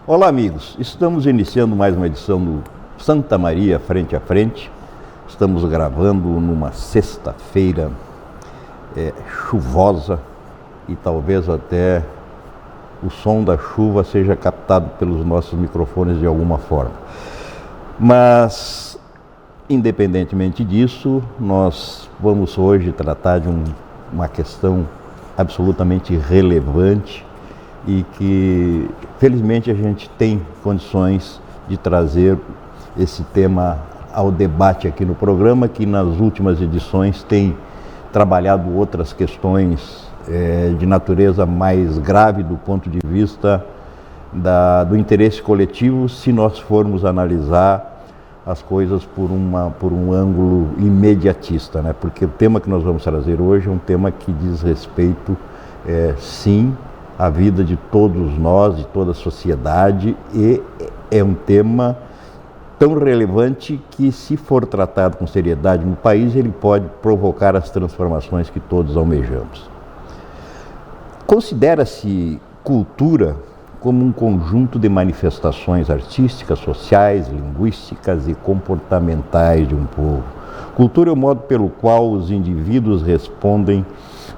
Olá, amigos. Estamos iniciando mais uma edição do Santa Maria Frente a Frente. Estamos gravando numa sexta-feira chuvosa e talvez até o som da chuva seja captado pelos nossos microfones de alguma forma. Mas, independentemente disso, nós vamos hoje tratar de uma questão absolutamente relevante e que, felizmente, a gente tem condições de trazer esse tema ao debate aqui no programa, que nas últimas edições tem trabalhado outras questões de natureza mais grave do ponto de vista do interesse coletivo, se nós formos analisar as coisas por um ângulo imediatista, né? Porque o tema que nós vamos trazer hoje é um tema que diz respeito, sim, à vida de todos nós, de toda a sociedade, e é um tema tão relevante que, se for tratado com seriedade no país, ele pode provocar as transformações que todos almejamos. Considera-se cultura como um conjunto de manifestações artísticas, sociais, linguísticas e comportamentais de um povo. Cultura é o modo pelo qual os indivíduos respondem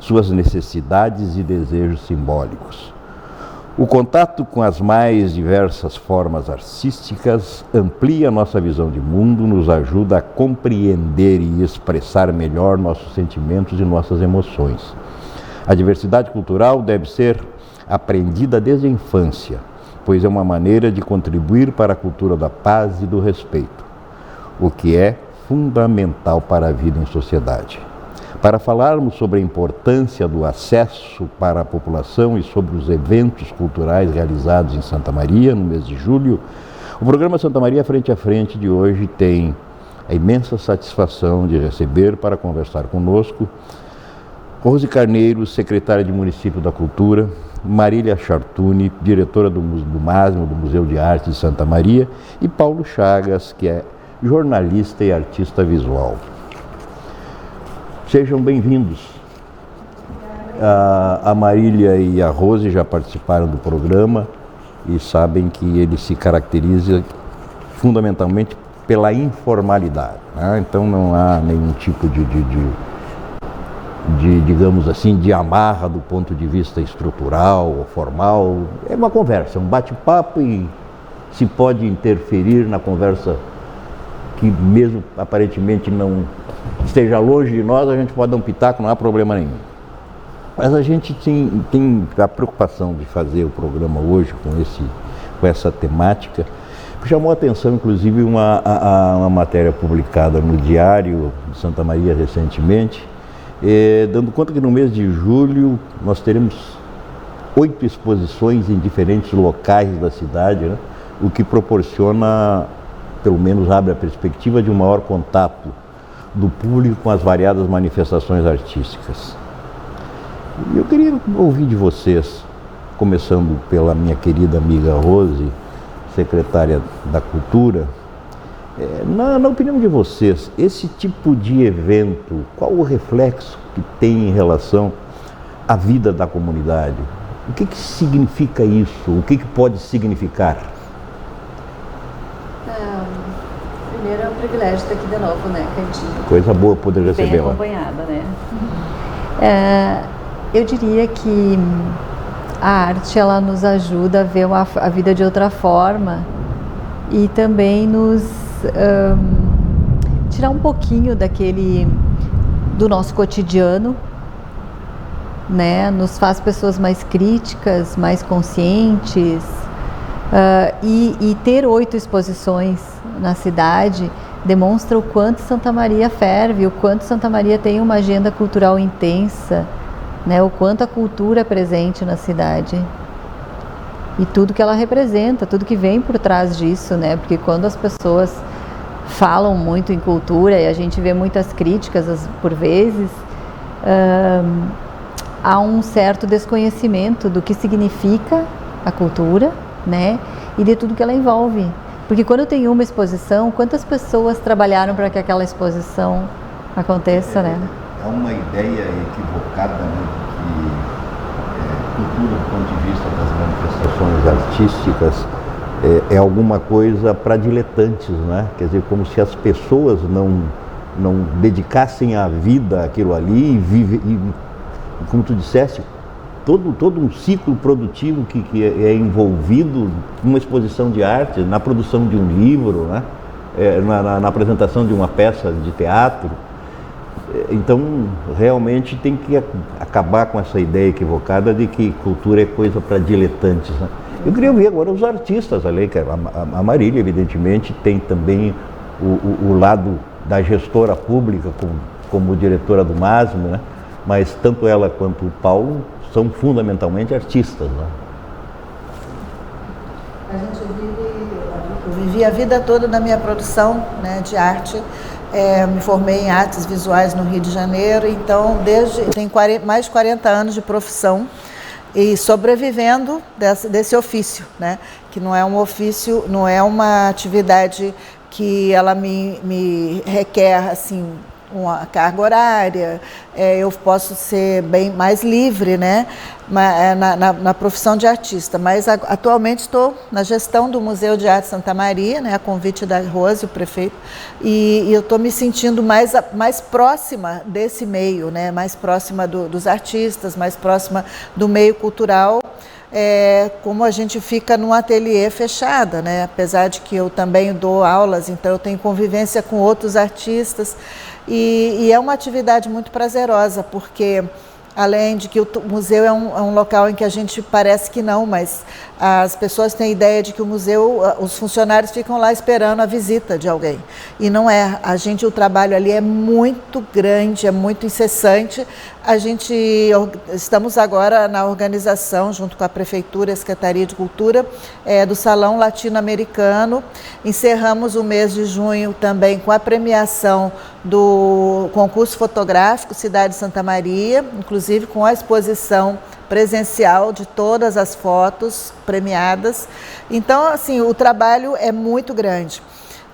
suas necessidades e desejos simbólicos. O contato com as mais diversas formas artísticas amplia nossa visão de mundo, nos ajuda a compreender e expressar melhor nossos sentimentos e nossas emoções. A diversidade cultural deve ser aprendida desde a infância, pois é uma maneira de contribuir para a cultura da paz e do respeito, o que é fundamental para a vida em sociedade. Para falarmos sobre a importância do acesso para a população e sobre os eventos culturais realizados em Santa Maria, no mês de julho, o programa Santa Maria Frente a Frente de hoje tem a imensa satisfação de receber para conversar conosco Rose Carneiro, secretária de Município da Cultura, Marília Chartuni, diretora do MASM, do Museu de Arte de Santa Maria, e Paulo Chagas, que é jornalista e artista visual. Sejam bem-vindos. A Marília e a Rose já participaram do programa e sabem que ele se caracteriza fundamentalmente pela informalidade, né? Então não há nenhum tipo de, digamos assim, de amarra do ponto de vista estrutural ou formal. É uma conversa, um bate-papo, e se pode interferir na conversa que, mesmo aparentemente não esteja longe de nós, a gente pode dar um pitaco, não há problema nenhum. Mas a gente tem a preocupação de fazer o programa hoje com essa temática. Chamou a atenção, inclusive, uma matéria publicada no Diário de Santa Maria recentemente, dando conta que no mês de julho nós teremos 8 exposições em diferentes locais da cidade, né? O que proporciona, pelo menos abre a perspectiva de um maior contato do público com as variadas manifestações artísticas. E eu queria ouvir de vocês, começando pela minha querida amiga Rose, secretária da Cultura, na opinião de vocês, esse tipo de evento, qual o reflexo que tem em relação à vida da comunidade? O que significa isso? O que pode significar? Primeiro é um privilégio estar aqui de novo, né, Cantinho? Coisa boa poder recebê-la. Bem acompanhada, né? Eu diria que a arte, ela nos ajuda a ver a vida de outra forma e também nos tirar um pouquinho do nosso cotidiano, né? Nos faz pessoas mais críticas, mais conscientes, e ter 8 exposições na cidade demonstra o quanto Santa Maria ferve, o quanto Santa Maria tem uma agenda cultural intensa, né? O quanto a cultura é presente na cidade e tudo que ela representa, tudo que vem por trás disso, né? Porque quando as pessoas falam muito em cultura e a gente vê muitas críticas por vezes, há um certo desconhecimento do que significa a cultura, né? E de tudo que ela envolve. Porque quando tem uma exposição, quantas pessoas trabalharam para que aquela exposição aconteça, né? É uma ideia equivocada, né, que cultura, do ponto de vista das manifestações artísticas, é alguma coisa para diletantes, né? Quer dizer, como se as pessoas não dedicassem a vida àquilo ali e como tu disseste, todo um ciclo produtivo que é envolvido numa exposição de arte, na produção de um livro, né? Na apresentação de uma peça de teatro. Então, realmente tem que acabar com essa ideia equivocada de que cultura é coisa para diletantes, né? Eu queria ver agora os artistas ali, que a Marília, evidentemente, tem também o lado da gestora pública como diretora do MASM, né? Mas tanto ela quanto o Paulo são fundamentalmente artistas, né? Eu vivi a vida toda da minha produção, né, de arte. Me formei em artes visuais no Rio de Janeiro, então tenho mais de 40 anos de profissão e sobrevivendo desse ofício, né? Que não é um ofício, não é uma atividade que ela me requer assim uma carga horária, eu posso ser bem mais livre, né, na profissão de artista, mas atualmente estou na gestão do Museu de Arte Santa Maria, né, a convite da Rose, o prefeito, e eu estou me sentindo mais próxima desse meio, né, mais próxima dos artistas, mais próxima do meio cultural. Como a gente fica num ateliê fechada, né? Apesar de que eu também dou aulas, então eu tenho convivência com outros artistas e é uma atividade muito prazerosa, porque além de que o museu é um local em que a gente parece que não, mas as pessoas têm a ideia de que o museu, os funcionários ficam lá esperando a visita de alguém. E não é. O trabalho ali é muito grande, é muito incessante. Estamos agora na organização, junto com a Prefeitura e a Secretaria de Cultura, do Salão Latino-Americano. Encerramos o mês de junho também com a premiação do concurso fotográfico Cidade de Santa Maria, inclusive com a exposição presencial de todas as fotos premiadas. Então, assim, o trabalho é muito grande.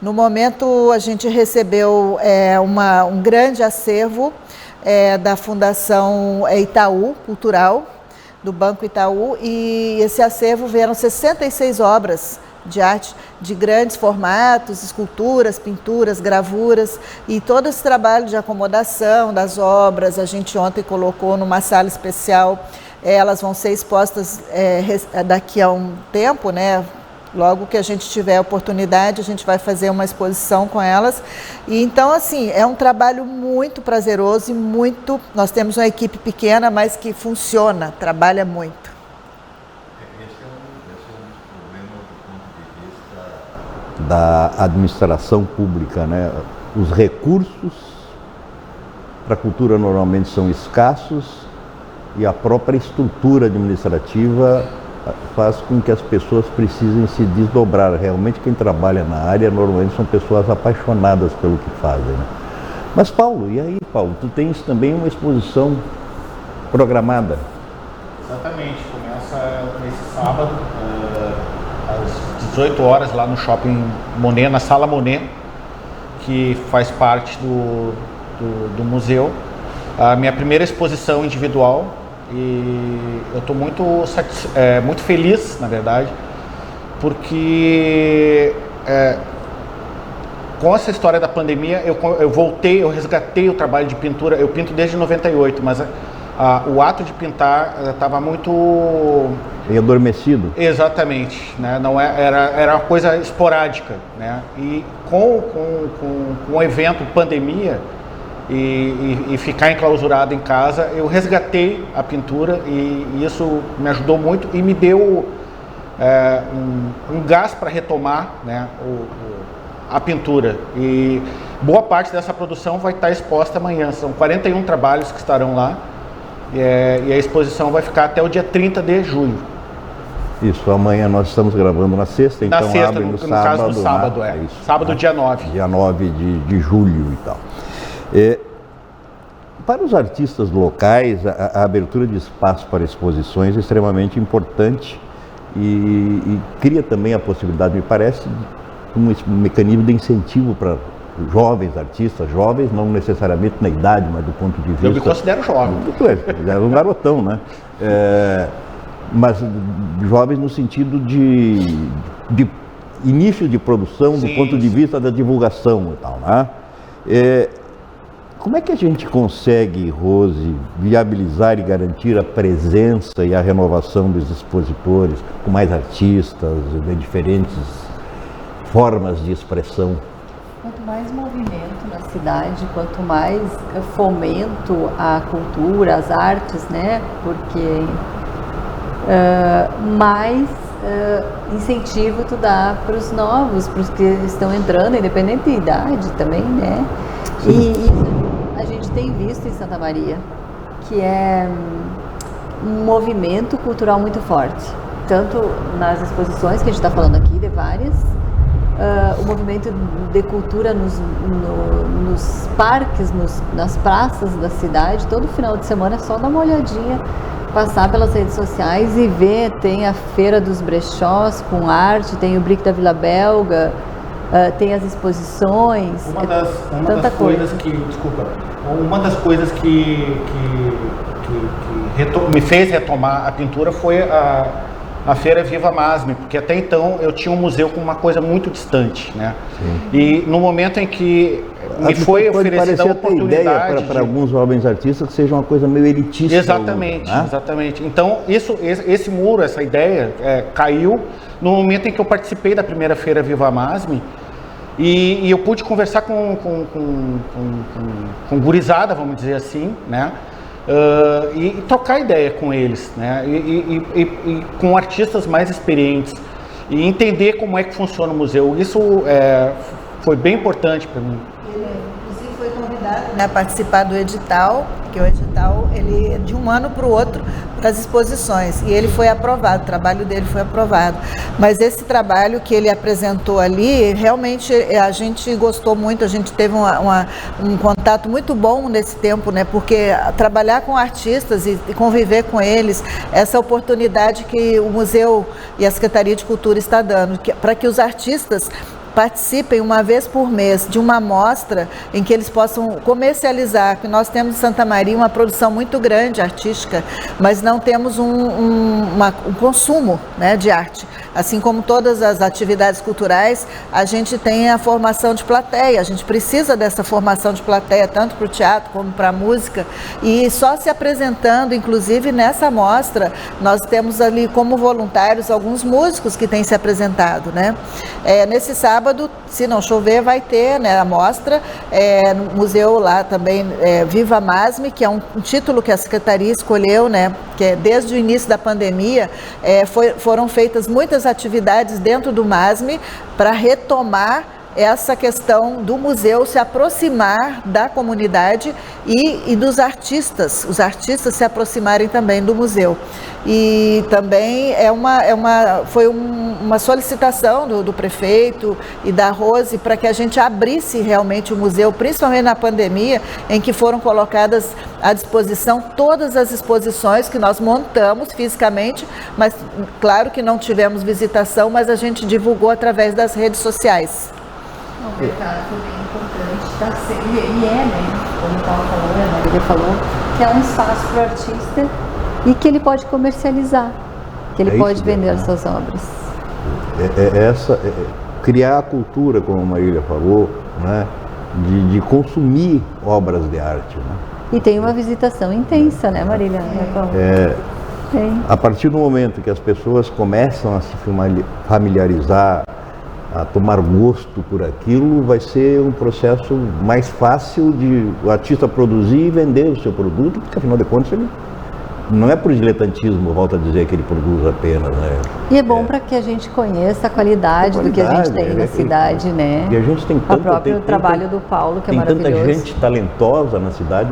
No momento, a gente recebeu um grande acervo da Fundação Itaú Cultural, do Banco Itaú, e esse acervo vieram 66 obras de arte de grandes formatos, esculturas, pinturas, gravuras, e todo esse trabalho de acomodação das obras, a gente ontem colocou numa sala especial. Elas vão ser expostas daqui a um tempo, né? Logo que a gente tiver a oportunidade, a gente vai fazer uma exposição com elas. E então, assim, é um trabalho muito prazeroso e muito... Nós temos uma equipe pequena, mas que funciona, trabalha muito. Esse é um dos problemas do ponto de vista da administração pública, né? Os recursos para a cultura normalmente são escassos, e a própria estrutura administrativa faz com que as pessoas precisem se desdobrar. Realmente quem trabalha na área normalmente são pessoas apaixonadas pelo que fazem, né? Mas Paulo, e aí Paulo, tu tens também uma exposição programada? Exatamente, começa nesse sábado, às 18 horas lá no Shopping Monet, na Sala Monet, que faz parte do museu. A minha primeira exposição individual, e eu estou muito feliz, na verdade, porque com essa história da pandemia eu resgatei o trabalho de pintura. Eu pinto desde 98, mas o ato de pintar estava muito... E adormecido. Exatamente, né? Não era uma coisa esporádica, né? E com o evento pandemia, e ficar enclausurado em casa, eu resgatei a pintura, e isso me ajudou muito e me deu um gás para retomar, né, a pintura. E boa parte dessa produção vai estar exposta amanhã. São 41 trabalhos que estarão lá, e a exposição vai ficar até o dia 30 de julho. Isso, amanhã nós estamos gravando na sexta, então abre no sábado. No caso do sábado, né? Isso, sábado, né? Dia 9. Dia 9 de julho e tal. Para os artistas locais, a abertura de espaço para exposições é extremamente importante e cria também a possibilidade, me parece, de um mecanismo de incentivo para jovens artistas, jovens não necessariamente na idade, mas do ponto de vista... Eu me considero jovem. Tu é um garotão, né? mas jovens no sentido de início de produção, do ponto de vista da divulgação e tal, né? Como é que a gente consegue, Rose, viabilizar e garantir a presença e a renovação dos expositores, com mais artistas, de diferentes formas de expressão? Quanto mais movimento na cidade, quanto mais fomento à cultura, às artes, né? Porque mais incentivo tu dá para os novos, para os que estão entrando, independente de idade também, né? E a gente tem visto em Santa Maria que é um movimento cultural muito forte, tanto nas exposições que a gente está falando aqui, de várias, o movimento de cultura nos parques, nas praças da cidade. Todo final de semana é só dar uma olhadinha, passar pelas redes sociais e ver. Tem a Feira dos Brechós com arte, tem o Bric da Vila Belga, tem as exposições. Uma das coisas que me fez retomar a pintura foi a Feira Viva Masme, porque até então eu tinha um museu com uma coisa muito distante, né? Sim. E no momento em que me foi oferecida a oportunidade para alguns jovens artistas que seja uma coisa meio elitista. Exatamente, né? Exatamente. Então esse muro, essa ideia caiu no momento em que eu participei da primeira Feira Viva Masme. E eu pude conversar com gurizada, vamos dizer assim, né? E trocar ideia com eles, né? E com artistas mais experientes e entender como é que funciona o museu. Isso foi bem importante para mim. Ele, inclusive, foi convidado a participar do edital, que o edital ele é de um ano para o outro para as exposições, e ele foi aprovado, o trabalho dele foi aprovado. Mas esse trabalho que ele apresentou ali, realmente a gente gostou muito, a gente teve um contato muito bom nesse tempo, né? Porque trabalhar com artistas e conviver com eles, essa oportunidade que o museu e a Secretaria de Cultura está dando, para que os artistas participem uma vez por mês de uma mostra em que eles possam comercializar, que nós temos em Santa Maria uma produção muito grande artística, mas não temos um consumo, né, de arte. Assim como todas as atividades culturais, a gente tem a formação de plateia, a gente precisa dessa formação de plateia, tanto para o teatro como para a música, e só se apresentando, inclusive nessa mostra, nós temos ali como voluntários alguns músicos que têm se apresentado, né? Nesse sábado, se não chover, vai ter, né, a mostra no museu lá também, Viva Masme, que é um título que a Secretaria escolheu, né, que é desde o início da pandemia, foram feitas muitas atividades dentro do Masme para retomar essa questão do museu se aproximar da comunidade e dos artistas, os artistas se aproximarem também do museu. E também foi uma solicitação do prefeito e da Rose para que a gente abrisse realmente o museu, principalmente na pandemia, em que foram colocadas à disposição todas as exposições que nós montamos fisicamente, mas claro que não tivemos visitação, mas a gente divulgou através das redes sociais. O mercado foi bem importante, né? Como o Paulo falou, a Marília falou, que é um espaço para o artista e que ele pode comercializar, que ele pode vender as suas obras. Criar a cultura, como a Marília falou, né? De consumir obras de arte, né? E tem uma visitação intensa, né, Marília? A partir do momento que as pessoas começam a se familiarizar, a tomar gosto por aquilo, vai ser um processo mais fácil de o artista produzir e vender o seu produto, porque afinal de contas ele não é por diletantismo, volto a dizer, que ele produz apenas, né? E é bom para que a gente conheça a qualidade do que a gente tem na cidade, né? E a gente tem o próprio trabalho do Paulo, que é maravilhoso. Tem tanta gente talentosa na cidade,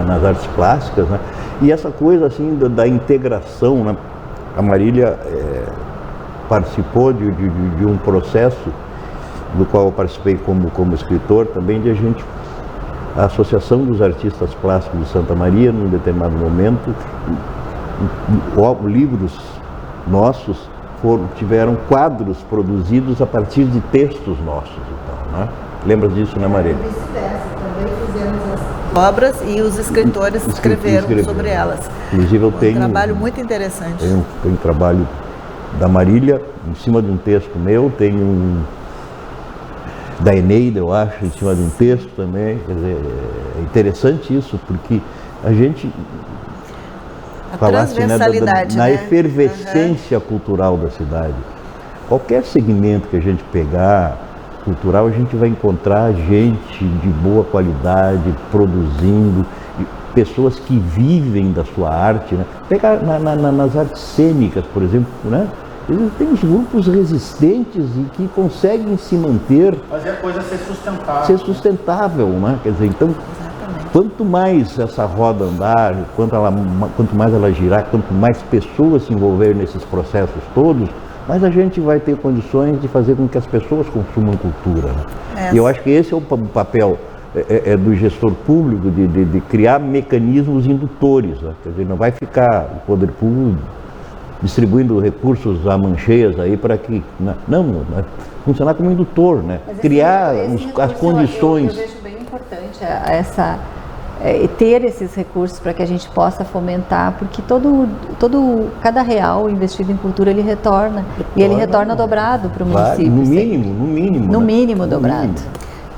nas artes plásticas, né? E essa coisa assim da integração, né? A Marília participou de um processo do qual eu participei como escritor também, a Associação dos Artistas Plásticos de Santa Maria, num determinado momento, livros nossos tiveram quadros produzidos a partir de textos nossos. Então, né? Lembra disso, né, Marília? Vice-versa, também fizemos obras e os escritores escreveram sobre elas. Inclusive eu tenho um trabalho muito interessante. Tem um trabalho da Marília em cima de um texto meu, tem um da Eneida, eu acho, em cima de um texto também. Quer dizer, é interessante isso, porque a gente falasse, né, na efervescência cultural da cidade. Qualquer segmento que a gente pegar cultural, a gente vai encontrar gente de boa qualidade produzindo, pessoas que vivem da sua arte, né? Pegar nas artes cênicas, por exemplo, né? Tem os grupos resistentes e que conseguem se manter. Fazer a coisa ser sustentável. Ser sustentável, né? Quer dizer, então, exatamente, quanto mais essa roda andar, quanto mais ela girar, quanto mais pessoas se envolverem nesses processos todos, mais a gente vai ter condições de fazer com que as pessoas consumam cultura, né? E eu acho que esse é o papel do gestor público, de criar mecanismos indutores, né? Quer dizer, não vai ficar o poder público distribuindo recursos a mancheias aí para que... Não, funcionar como indutor, né? Criar as condições. Eu vejo bem importante ter esses recursos para que a gente possa fomentar, porque cada real investido em cultura ele retorna, e ele retorna dobrado para o município. No mínimo. No mínimo dobrado.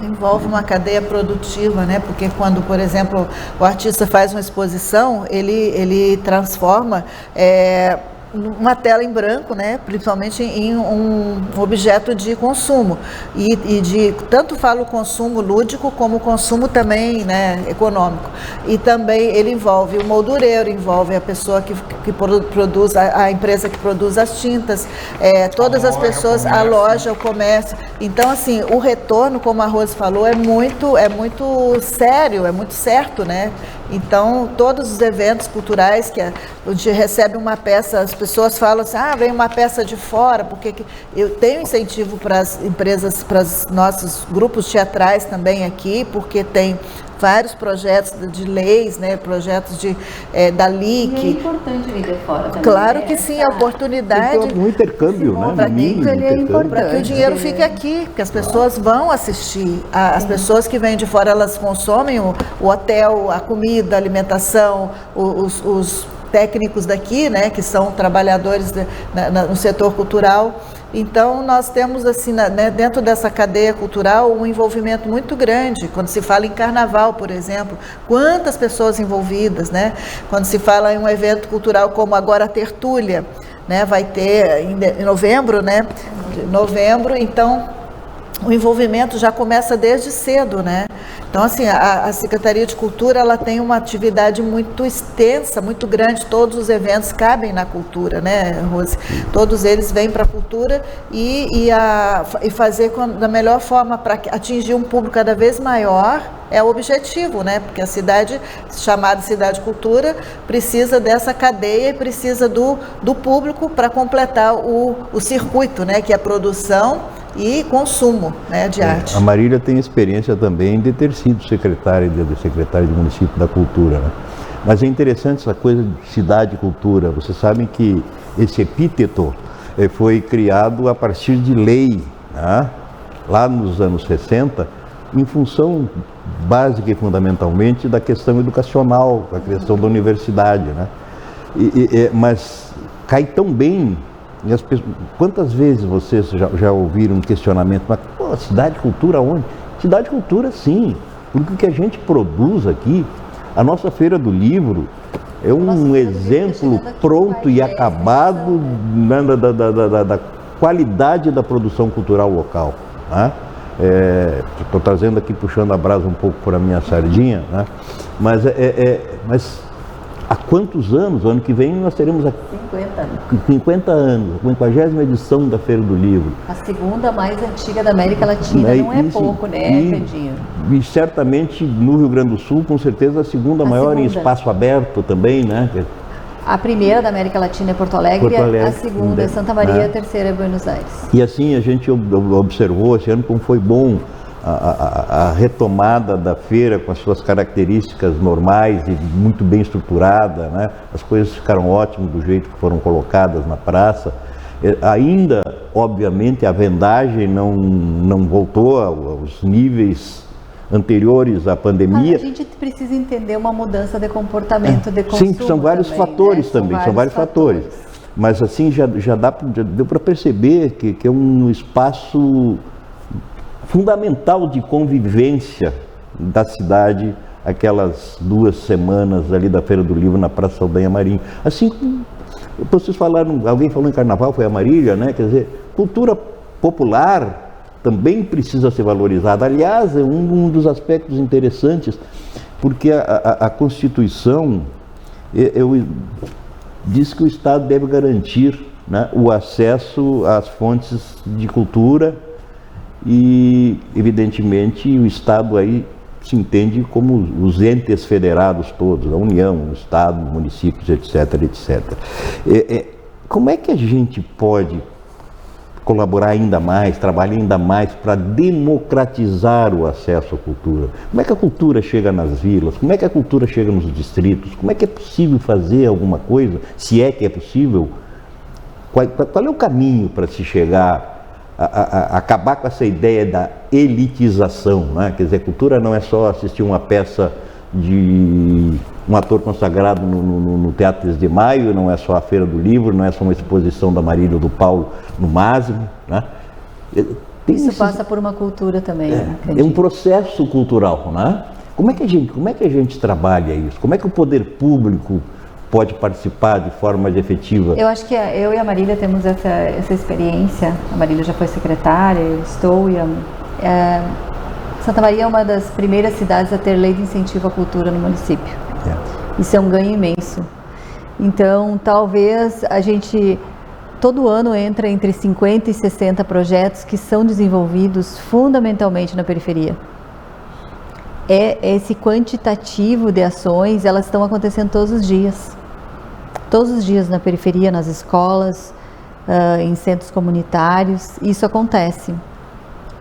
Envolve uma cadeia produtiva, né? Porque quando, por exemplo, o artista faz uma exposição, ele transforma uma tela em branco, né, principalmente em um objeto de consumo e tanto falo consumo lúdico como consumo também, né, econômico. E também ele envolve o moldureiro, envolve a pessoa que produz, a empresa que produz as tintas, todas as pessoas, a loja, o comércio. Então, assim, o retorno, como a Rose falou, é muito sério, é muito certo, né? Então, todos os eventos culturais que a gente recebe uma peça, as pessoas falam assim, vem uma peça de fora, porque eu tenho incentivo para as empresas, para os nossos grupos teatrais também aqui, porque tem vários projetos de leis, né, projetos da LIC. E é importante vir de fora também. Claro que sim, a oportunidade. Um intercâmbio, né? Para que o dinheiro fique aqui, porque as pessoas vão assistir. As pessoas que vêm de fora, elas consomem o hotel, a comida, a alimentação, os técnicos daqui, né, que são trabalhadores no setor cultural. Então, nós temos, assim, né, dentro dessa cadeia cultural, um envolvimento muito grande. Quando se fala em carnaval, por exemplo, quantas pessoas envolvidas, né? Quando se fala em um evento cultural como agora a Tertúlia, né? Vai ter em novembro, né? Então, o envolvimento já começa desde cedo, né? Então, assim, a Secretaria de Cultura, ela tem uma atividade muito extensa, muito grande, todos os eventos cabem na cultura, né, Rose? Todos eles vêm para a cultura e fazer da melhor forma para atingir um público cada vez maior é o objetivo, né? Porque a cidade, chamada Cidade Cultura, precisa dessa cadeia e precisa do público para completar o circuito, né? Que é a produção e consumo, né, de arte. A Marília tem experiência também de ter sido secretária de município da cultura, né? Mas é interessante essa coisa de cidade e cultura. Vocês sabem que esse epíteto foi criado a partir de lei, né? Lá nos anos 60, em função básica e fundamentalmente da questão educacional, da questão da universidade, né? Mas cai tão bem. Quantas vezes vocês já ouviram um questionamento, mas cidade cultura onde? Cidade cultura sim, porque o que a gente produz aqui, a nossa Feira do Livro é um exemplo pronto e acabado da qualidade da produção cultural local, né? Estou trazendo aqui, puxando a brasa um pouco para a minha sardinha, né? Mas há quantos anos? O ano que vem nós teremos 50 anos, a 50ª edição da Feira do Livro. A segunda mais antiga da América Latina, não é pouco, né, Candinho? E certamente no Rio Grande do Sul, com certeza, a segunda maior em espaço aberto também, né? A primeira da América Latina é Porto Alegre, a segunda é Santa Maria, a terceira é Buenos Aires. E assim a gente observou esse ano como foi bom a retomada da feira com as suas características normais e muito bem estruturada, né? As coisas ficaram ótimas do jeito que foram colocadas na praça. Ainda, obviamente, a vendagem não voltou aos níveis anteriores à pandemia. A gente precisa entender uma mudança de comportamento de consumo. Sim, são vários também, fatores né? também, são vários fatores. Mas assim, já deu para perceber que é um espaço fundamental de convivência da cidade, aquelas 2 semanas ali da Feira do Livro na Praça Saldanha Marinho. Assim, vocês falaram, alguém falou em carnaval, foi a Marília, né? Quer dizer, cultura popular também precisa ser valorizada. Aliás, é um dos aspectos interessantes, porque a Constituição diz que o Estado deve garantir, né, o acesso às fontes de cultura e, evidentemente, o Estado aí se entende como os entes federados todos, a União, o Estado, municípios, etc, etc. Como é que a gente pode colaborar ainda mais, trabalhar ainda mais para democratizar o acesso à cultura? Como é que a cultura chega nas vilas? Como é que a cultura chega nos distritos? Como é que é possível fazer alguma coisa, se é que é possível? Qual é o caminho para se chegar a acabar com essa ideia da elitização, né? Quer dizer, cultura não é só assistir uma peça de um ator consagrado no Teatro 3 de Maio, não é só a Feira do Livro, não é só uma exposição da Marília ou do Paulo no MASM, né? Isso passa por uma cultura também. É um processo cultural, né? Como é que a gente trabalha isso? Como é que o poder público pode participar de forma mais efetiva? Eu acho que eu e a Marília temos essa experiência. A Marília já foi secretária, eu estou, e Santa Maria é uma das primeiras cidades a ter lei de incentivo à cultura no município. Isso é um ganho imenso. Então, talvez a gente, todo ano, entra entre 50 e 60 projetos que são desenvolvidos fundamentalmente na periferia. Esse quantitativo de ações, elas estão acontecendo todos os dias. Todos os dias na periferia, nas escolas, em centros comunitários, isso acontece.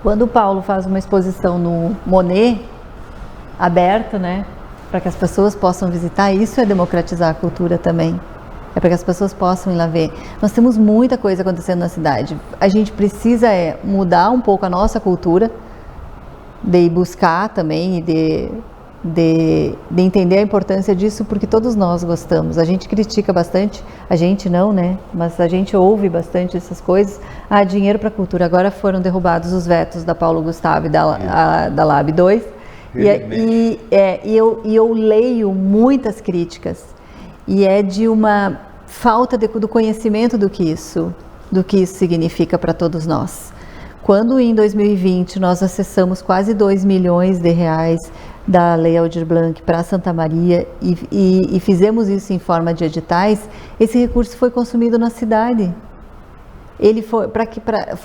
Quando o Paulo faz uma exposição no Monet, aberto, né, para que as pessoas possam visitar, isso é democratizar a cultura também. É para que as pessoas possam ir lá ver. Nós temos muita coisa acontecendo na cidade. A gente precisa mudar um pouco a nossa cultura, de ir buscar também e de entender a importância disso, porque todos nós gostamos. A gente critica bastante, a gente não, né? Mas a gente ouve bastante essas coisas. Dinheiro para a cultura. Agora foram derrubados os vetos da Paulo Gustavo e da Lab 2. E eu leio muitas críticas. E é de uma falta do conhecimento do que isso significa para todos nós. Quando em 2020 nós acessamos quase 2 milhões de reais da Lei Aldir Blanc para Santa Maria e fizemos isso em forma de editais, esse recurso foi consumido na cidade. Ele foi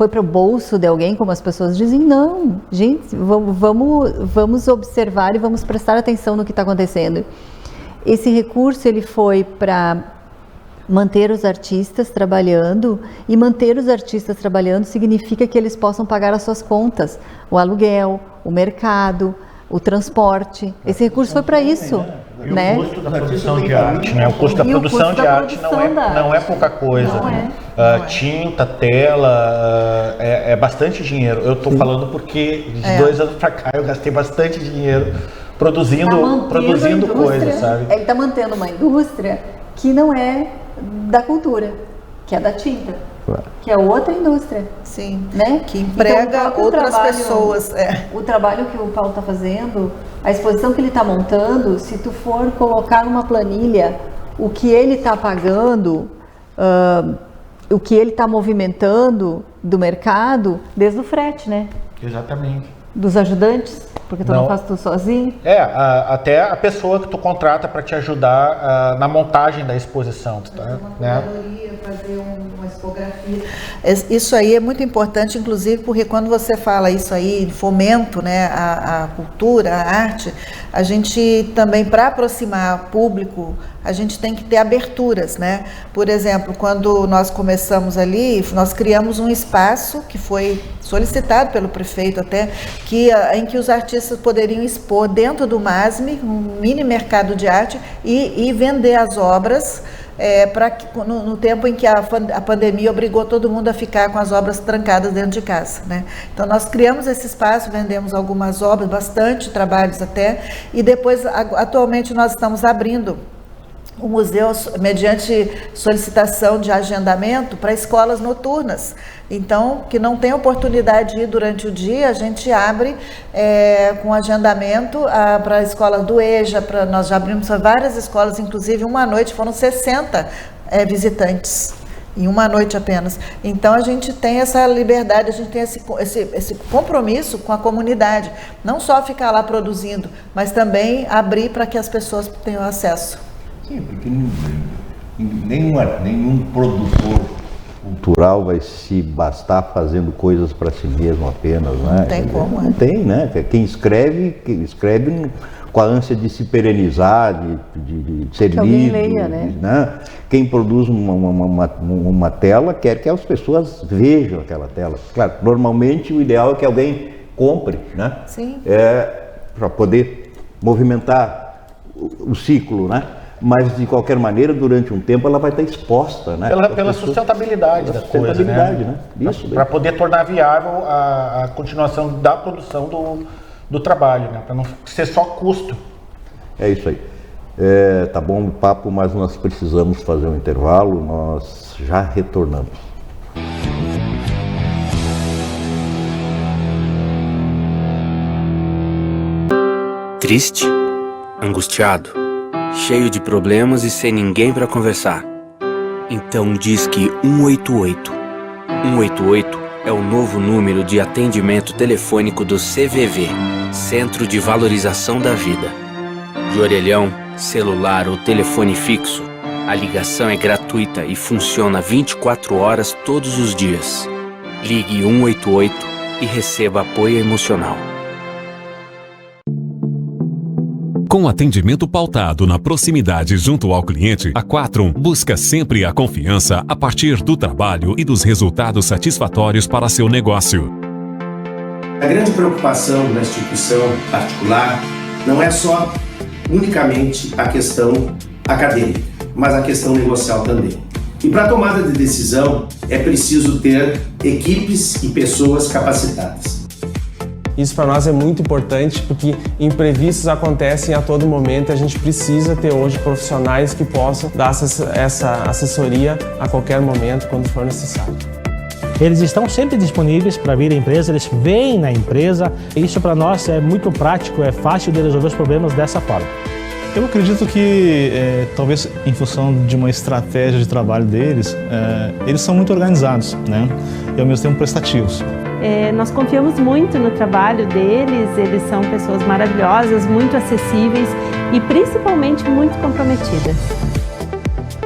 para o bolso de alguém, como as pessoas dizem? Não, gente, vamos observar e vamos prestar atenção no que está acontecendo. Esse recurso ele foi para manter os artistas trabalhando, e manter os artistas trabalhando significa que eles possam pagar as suas contas, o aluguel, o mercado, o transporte. Esse recurso foi para isso, né? O custo da produção de arte, né? O custo da produção de arte não é pouca coisa. Tinta, tela, é bastante dinheiro. Eu estou falando porque de 2 anos para cá eu gastei bastante dinheiro produzindo coisas, sabe? Ele está mantendo uma indústria que não é da cultura, que é da tinta, que é outra indústria. Sim, né? Que emprega então, outras pessoas. O trabalho que o Paulo está fazendo, a exposição que ele está montando, se tu for colocar numa planilha o que ele está pagando, o que ele está movimentando do mercado, desde o frete, né? Exatamente. Dos ajudantes, porque tu não faz tudo sozinho. Até a pessoa que tu contrata para te ajudar na montagem da exposição. Fazer uma expografia. Isso aí é muito importante, inclusive, porque quando você fala isso aí, fomento, né, a cultura, a arte, a gente também, para aproximar o público, a gente tem que ter aberturas, né? Por exemplo, quando nós começamos ali, nós criamos um espaço que foi solicitado pelo prefeito até, em que os artistas poderiam expor dentro do MASM, um mini mercado de arte, e vender as obras no tempo em que a pandemia obrigou todo mundo a ficar com as obras trancadas dentro de casa, né? Então nós criamos esse espaço, vendemos algumas obras, bastante trabalhos até, e depois atualmente nós estamos abrindo o museu mediante solicitação de agendamento para escolas noturnas. Então, que não tem oportunidade de ir durante o dia, a gente abre com agendamento para a escola do EJA, nós já abrimos para várias escolas, inclusive uma noite foram 60 visitantes, em uma noite apenas. Então a gente tem essa liberdade, a gente tem esse compromisso com a comunidade, não só ficar lá produzindo, mas também abrir para que as pessoas tenham acesso. Sim, porque nenhum produtor cultural vai se bastar fazendo coisas para si mesmo apenas, né? Não tem como. Não tem, né? Quem escreve com a ânsia de se perenizar, de ser lido, leia, né? Quem produz uma tela quer que as pessoas vejam aquela tela. Claro, normalmente o ideal é que alguém compre, né? Sim. Para poder movimentar o ciclo, né? Mas, de qualquer maneira, durante um tempo, ela vai estar exposta, né? Pela sustentabilidade da coisa, né? Isso. Para poder tornar viável a continuação da produção do trabalho, né? Para não ser só custo. É isso aí. Tá bom o papo, mas nós precisamos fazer um intervalo, nós já retornamos. Triste? Angustiado? Cheio de problemas e sem ninguém para conversar? Então Disque 188. 188 é o novo número de atendimento telefônico do CVV, Centro de Valorização da Vida. De orelhão, celular ou telefone fixo, a ligação é gratuita e funciona 24 horas todos os dias. Ligue 188 e receba apoio emocional. Com atendimento pautado na proximidade junto ao cliente, a Quatrum busca sempre a confiança a partir do trabalho e dos resultados satisfatórios para seu negócio. A grande preocupação da instituição particular não é só unicamente a questão acadêmica, mas a questão negocial também. E para a tomada de decisão é preciso ter equipes e pessoas capacitadas. Isso para nós é muito importante porque imprevistos acontecem a todo momento e a gente precisa ter hoje profissionais que possam dar essa assessoria a qualquer momento, quando for necessário. Eles estão sempre disponíveis para vir à empresa, eles vêm na empresa. Isso para nós é muito prático, é fácil de resolver os problemas dessa forma. Eu acredito que, talvez em função de uma estratégia de trabalho deles, eles são muito organizados, né? E ao mesmo tempo prestativos. Nós confiamos muito no trabalho deles, eles são pessoas maravilhosas, muito acessíveis e principalmente muito comprometidas.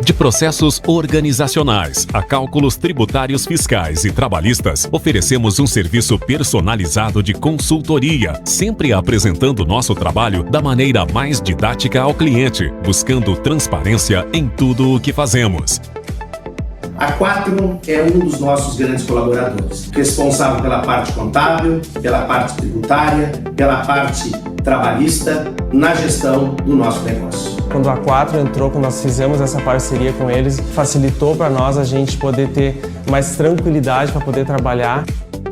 De processos organizacionais a cálculos tributários, fiscais e trabalhistas, oferecemos um serviço personalizado de consultoria, sempre apresentando nosso trabalho da maneira mais didática ao cliente, buscando transparência em tudo o que fazemos. A Quatrum é um dos nossos grandes colaboradores, responsável pela parte contábil, pela parte tributária, pela parte trabalhista, na gestão do nosso negócio. Quando a Quatrum entrou, quando nós fizemos essa parceria com eles, facilitou para nós a gente poder ter mais tranquilidade para poder trabalhar.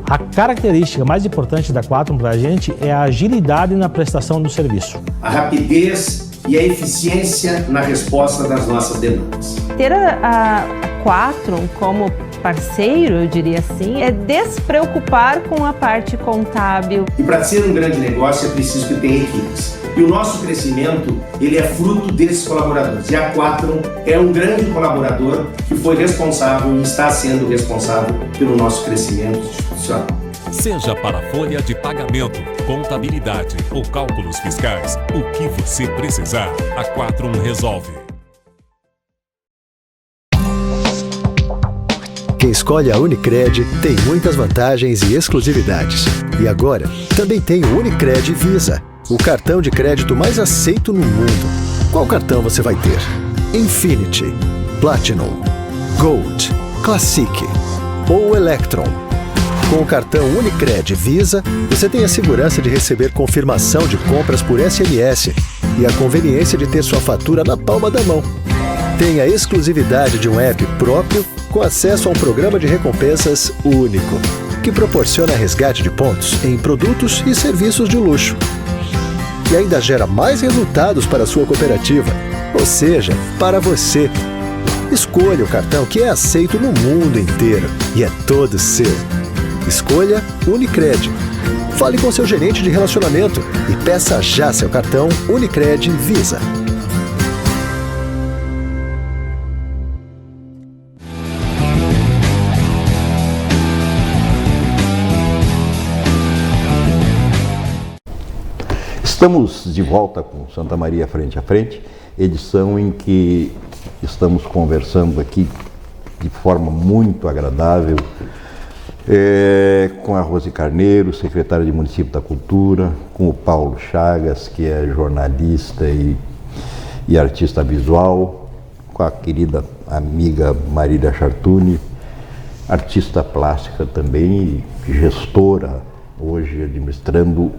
A característica mais importante da Quatrum para a gente é a agilidade na prestação do serviço. A rapidez e a eficiência na resposta das nossas demandas. Ter a Quatrum como parceiro, eu diria assim, é despreocupar com a parte contábil. E para ser um grande negócio é preciso que tenha equipes. E o nosso crescimento, ele é fruto desses colaboradores. E a Quatrum é um grande colaborador que foi responsável e está sendo responsável pelo nosso crescimento institucional. Seja para folha de pagamento, contabilidade ou cálculos fiscais, o que você precisar, a Quatrum resolve. Quem escolhe a Unicred tem muitas vantagens e exclusividades. E agora, também tem o Unicred Visa, o cartão de crédito mais aceito no mundo. Qual cartão você vai ter? Infinity, Platinum, Gold, Classic ou Electron? Com o cartão Unicred Visa, você tem a segurança de receber confirmação de compras por SMS e a conveniência de ter sua fatura na palma da mão. tem a exclusividade de um app próprio com acesso a um programa de recompensas único, que proporciona resgate de pontos em produtos e serviços de luxo. E ainda gera mais resultados para a sua cooperativa, ou seja, para você. Escolha o cartão que é aceito no mundo inteiro e é todo seu. Escolha Unicred. Fale com seu gerente de relacionamento e peça já seu cartão Unicred Visa. Estamos de volta com Santa Maria Frente a Frente, edição em que estamos conversando aqui de forma muito agradável com a Rose Carneiro, secretária de Município da Cultura, com o Paulo Chagas, que é jornalista e artista visual, com a querida amiga Marília Chartuni, artista plástica também e gestora, hoje administrando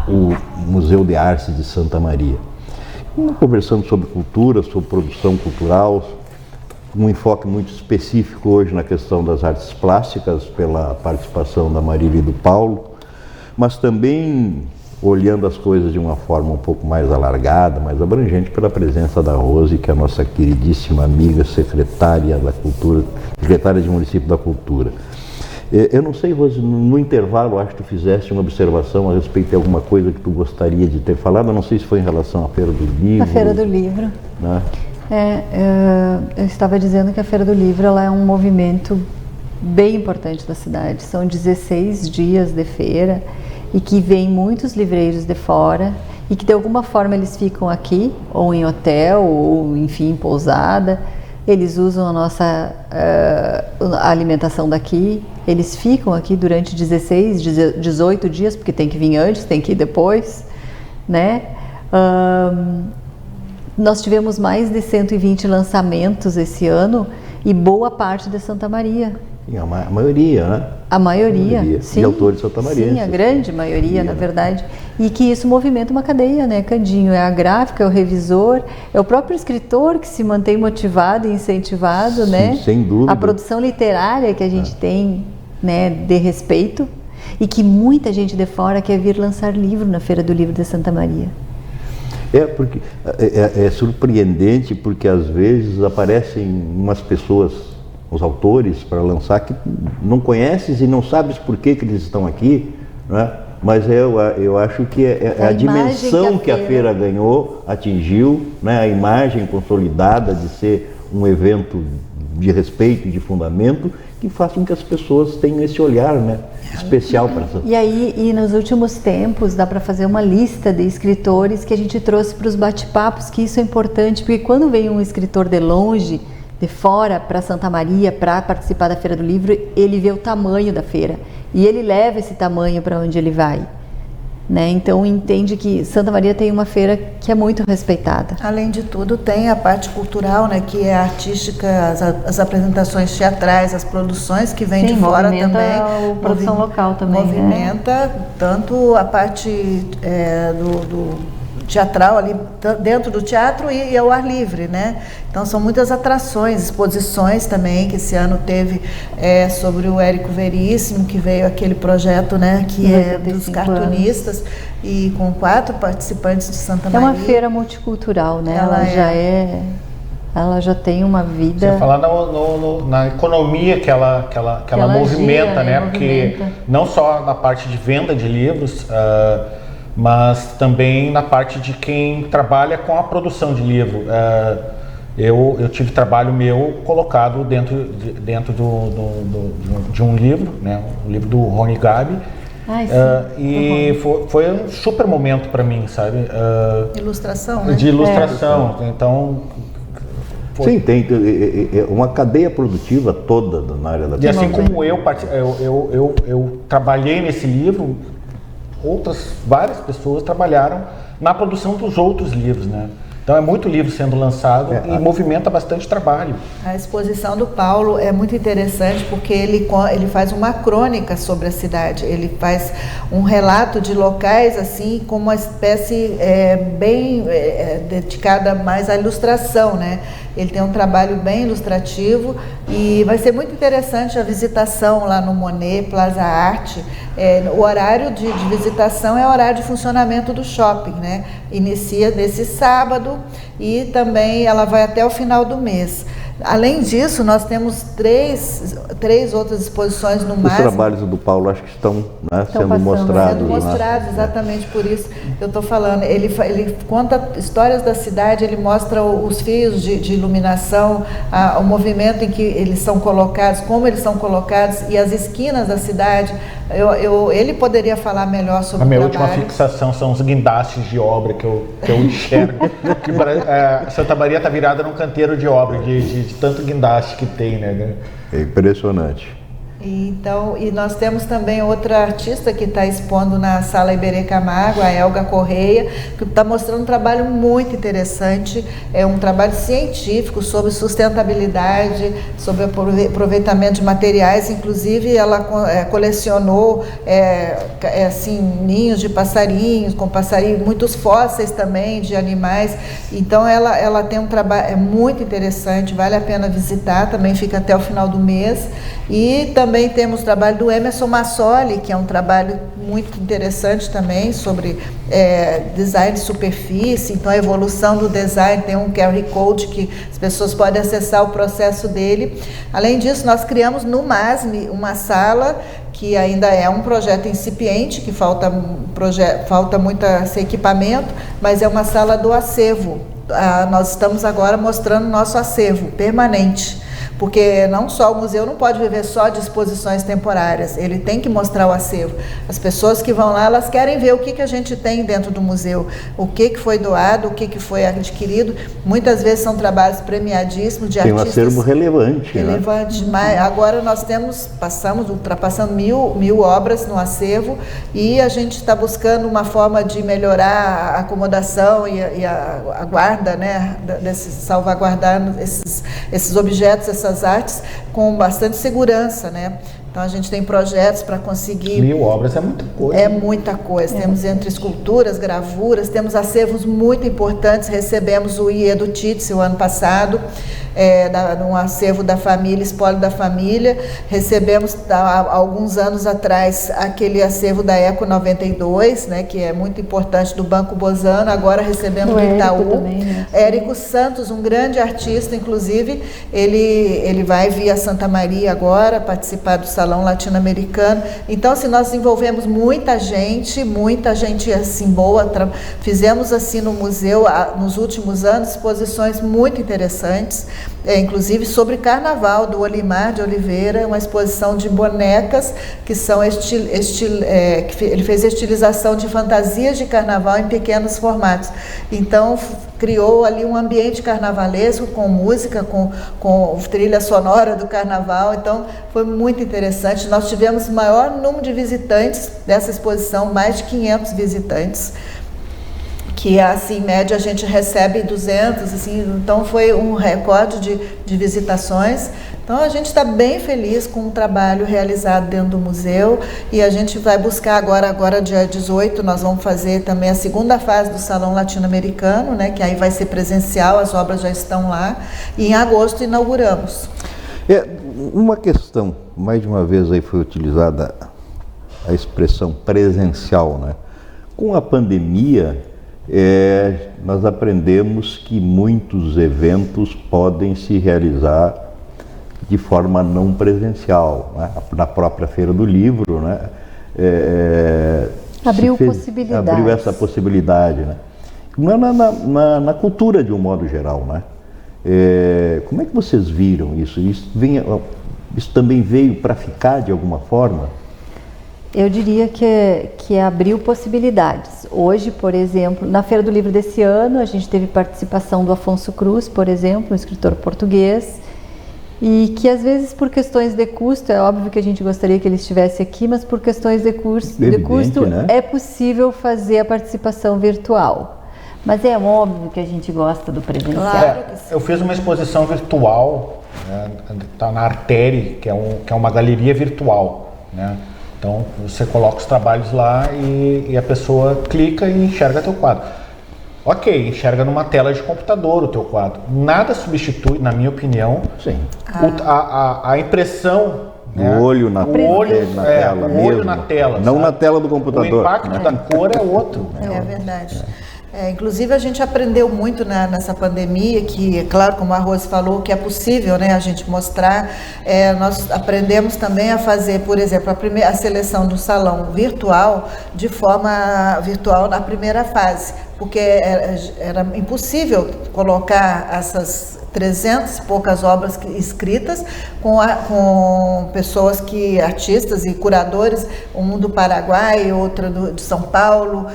o Museu de Arte de Santa Maria. Conversando sobre cultura, sobre produção cultural, um enfoque muito específico hoje na questão das artes plásticas, pela participação da Marília e do Paulo, mas também olhando as coisas de uma forma um pouco mais alargada, mais abrangente, pela presença da Rose, que é a nossa queridíssima amiga, secretária da Cultura, secretária de Município da Cultura. Eu não sei, Rose, no intervalo, acho que tu fizeste uma observação a respeito de alguma coisa que tu gostaria de ter falado, eu não sei se foi em relação à Feira do Livro. A Feira do Livro. Né? Eu estava dizendo que a Feira do Livro ela é um movimento bem importante da cidade. São 16 dias de feira e que vêm muitos livreiros de fora e que de alguma forma eles ficam aqui, ou em hotel, ou enfim, em pousada. Eles usam a nossa a alimentação daqui, eles ficam aqui durante 16, 18 dias, porque tem que vir antes, tem que ir depois, né? Nós tivemos mais de 120 lançamentos esse ano e boa parte de Santa Maria. E a maioria, né? A maioria, sim. De autores de Santa Maria. Sim, a grande maioria, na verdade. E que isso movimenta uma cadeia, né, Candinho? É a gráfica, é o revisor, é o próprio escritor que se mantém motivado e incentivado, sim, né? Sem dúvida. A produção literária que a gente tem, né, de respeito e que muita gente de fora quer vir lançar livro na Feira do Livro de Santa Maria. Porque é surpreendente, porque às vezes aparecem umas pessoas, os autores, para lançar, que não conheces e não sabes por que eles estão aqui, né? Mas eu acho que é a dimensão que a feira ganhou, atingiu, né? A imagem consolidada de ser um evento de respeito e de fundamento, que faz com que as pessoas tenham esse olhar, né, especial para essa. E nos últimos tempos dá para fazer uma lista de escritores que a gente trouxe para os bate-papos, que isso é importante, porque quando vem um escritor de longe, de fora, para Santa Maria, para participar da Feira do Livro, ele vê o tamanho da feira e ele leva esse tamanho para onde ele vai, né? Então entende que Santa Maria tem uma feira que é muito respeitada. Além de tudo, tem a parte cultural, né, que é artística, as apresentações teatrais, as produções que vêm de fora também. A produção local também. Movimenta tanto a parte do teatral ali dentro do teatro e ao ar livre, né? Então são muitas atrações, exposições também, que esse ano teve sobre o Érico Veríssimo, que veio aquele projeto, né, que é dos cartunistas, e com 4 participantes de Santa Maria. É uma feira multicultural, né? Ela já tem uma vida... Você falar na economia que ela movimenta, gira, né? Porque não só na parte de venda de livros, mas também na parte de quem trabalha com a produção de livro. Eu tive trabalho meu colocado dentro de um livro, né? Um livro do Rony Gabi. E foi um super momento para mim, sabe? Ilustração, né? De ilustração. Então... Sim, tem uma cadeia produtiva toda na área da cultura. E assim como eu trabalhei nesse livro, várias pessoas trabalharam na produção dos outros livros, né? Então é muito livro sendo lançado e movimenta bastante trabalho. A exposição do Paulo é muito interessante porque ele faz uma crônica sobre a cidade, ele faz um relato de locais assim como uma espécie bem dedicada mais à ilustração, né? Ele tem um trabalho bem ilustrativo e vai ser muito interessante a visitação lá no Monet, Plaza Arte. O horário de visitação é o horário de funcionamento do shopping, né? Inicia nesse sábado e também ela vai até o final do mês. Além disso, nós temos três outras exposições no máximo. Os trabalhos do Paulo acho que estão sendo mostrados. Sendo mostrados, exatamente por isso eu estou falando. Ele conta histórias da cidade, ele mostra os fios de iluminação, o movimento em que eles são colocados, como eles são colocados e as esquinas da cidade. Ele poderia falar melhor sobre o trabalho. A minha última fixação são os guindastes de obra que eu enxergo. Santa Maria está virada num canteiro de obra, de tanto guindaste que tem, né? É impressionante. Então, e nós temos também outra artista que está expondo na Sala Iberê Camargo, a Elga Correia, que está mostrando um trabalho muito interessante, é um trabalho científico sobre sustentabilidade, sobre aproveitamento de materiais. Inclusive ela colecionou assim, ninhos de passarinhos, muitos fósseis também de animais. Então ela tem um trabalho muito interessante, vale a pena visitar, também fica até o final do mês. E também temos o trabalho do Emerson Massoli, que é um trabalho muito interessante também sobre design de superfície. Então a evolução do design, tem um QR Code que as pessoas podem acessar o processo dele. Além disso, nós criamos no MASME uma sala que ainda é um projeto incipiente, que falta muito esse equipamento, mas é uma sala do acervo. Nós estamos agora mostrando nosso acervo permanente. Porque não só o museu não pode viver só de exposições temporárias, ele tem que mostrar o acervo. As pessoas que vão lá, elas querem ver o que a gente tem dentro do museu, o que foi doado, o que foi adquirido. Muitas vezes são trabalhos premiadíssimos de artistas. Tem um acervo relevante. Relevante demais. Agora nós ultrapassando mil obras no acervo e a gente está buscando uma forma de melhorar a acomodação e a guarda, né, salvaguardar esses objetos, essas artes com bastante segurança, né? Então a gente tem projetos para conseguir... 1000 obras é muita coisa. É muita coisa. Temos entre esculturas, gravuras, temos acervos muito importantes. Recebemos o IE do Titsi o ano passado, num acervo da família, espólio da família. Recebemos há alguns anos atrás aquele acervo da Eco 92, né, que é muito importante, do Banco Bozano. Agora recebemos do Itaú. Também, né? Érico Santos, um grande artista, inclusive, ele vai vir a Santa Maria agora participar do Salão Latino-Americano. Então, assim, nós desenvolvemos muita gente assim boa. Fizemos assim no museu, nos últimos anos, exposições muito interessantes, inclusive sobre carnaval, do Olimar de Oliveira, uma exposição de bonecas que são ele fez estilização de fantasias de carnaval em pequenos formatos. Então criou ali um ambiente carnavalesco com música, com trilha sonora do carnaval. Então foi muito interessante. Nós tivemos o maior número de visitantes dessa exposição, mais de 500 visitantes, que assim, em média a gente recebe 200, assim, então foi um recorde de visitações. Então a gente está bem feliz com o trabalho realizado dentro do museu e a gente vai buscar agora dia 18, nós vamos fazer também a segunda fase do Salão Latino-Americano, né, que aí vai ser presencial, as obras já estão lá, e em agosto inauguramos. Uma questão, mais de uma vez aí foi utilizada a expressão presencial, né? Com a pandemia, nós aprendemos que muitos eventos podem se realizar de forma não presencial, né? Na própria Feira do Livro, né? Abriu possibilidades. Abriu essa possibilidade, né? Na cultura de um modo geral, né? Como é que vocês viram isso? Isso também veio para ficar de alguma forma? Eu diria que abriu possibilidades. Hoje, por exemplo, na Feira do Livro desse ano, a gente teve participação do Afonso Cruz, por exemplo, um escritor português, e que às vezes por questões de custo, é óbvio que a gente gostaria que ele estivesse aqui, mas por questões de custo, né? É possível fazer a participação virtual. Mas é óbvio que a gente gosta do presencial. Claro que sim. Eu fiz uma exposição virtual, né, tá na Arteri, que é uma galeria virtual, né? Então você coloca os trabalhos lá e a pessoa clica e enxerga teu quadro. Ok, enxerga numa tela de computador o teu quadro. Nada substitui, na minha opinião, a impressão. O olho na tela mesmo. Na tela, não sabe? na tela do computador. O impacto da cor é outro. É verdade. Inclusive a gente aprendeu muito nessa pandemia, que, claro, como a Rose falou, que é possível, né, a gente mostrar. Nós aprendemos também a fazer, por exemplo, a seleção do salão virtual de forma virtual na primeira fase, porque era impossível colocar essas 300 e poucas obras escritas com pessoas artistas e curadores, um do Paraguai, outra de São Paulo,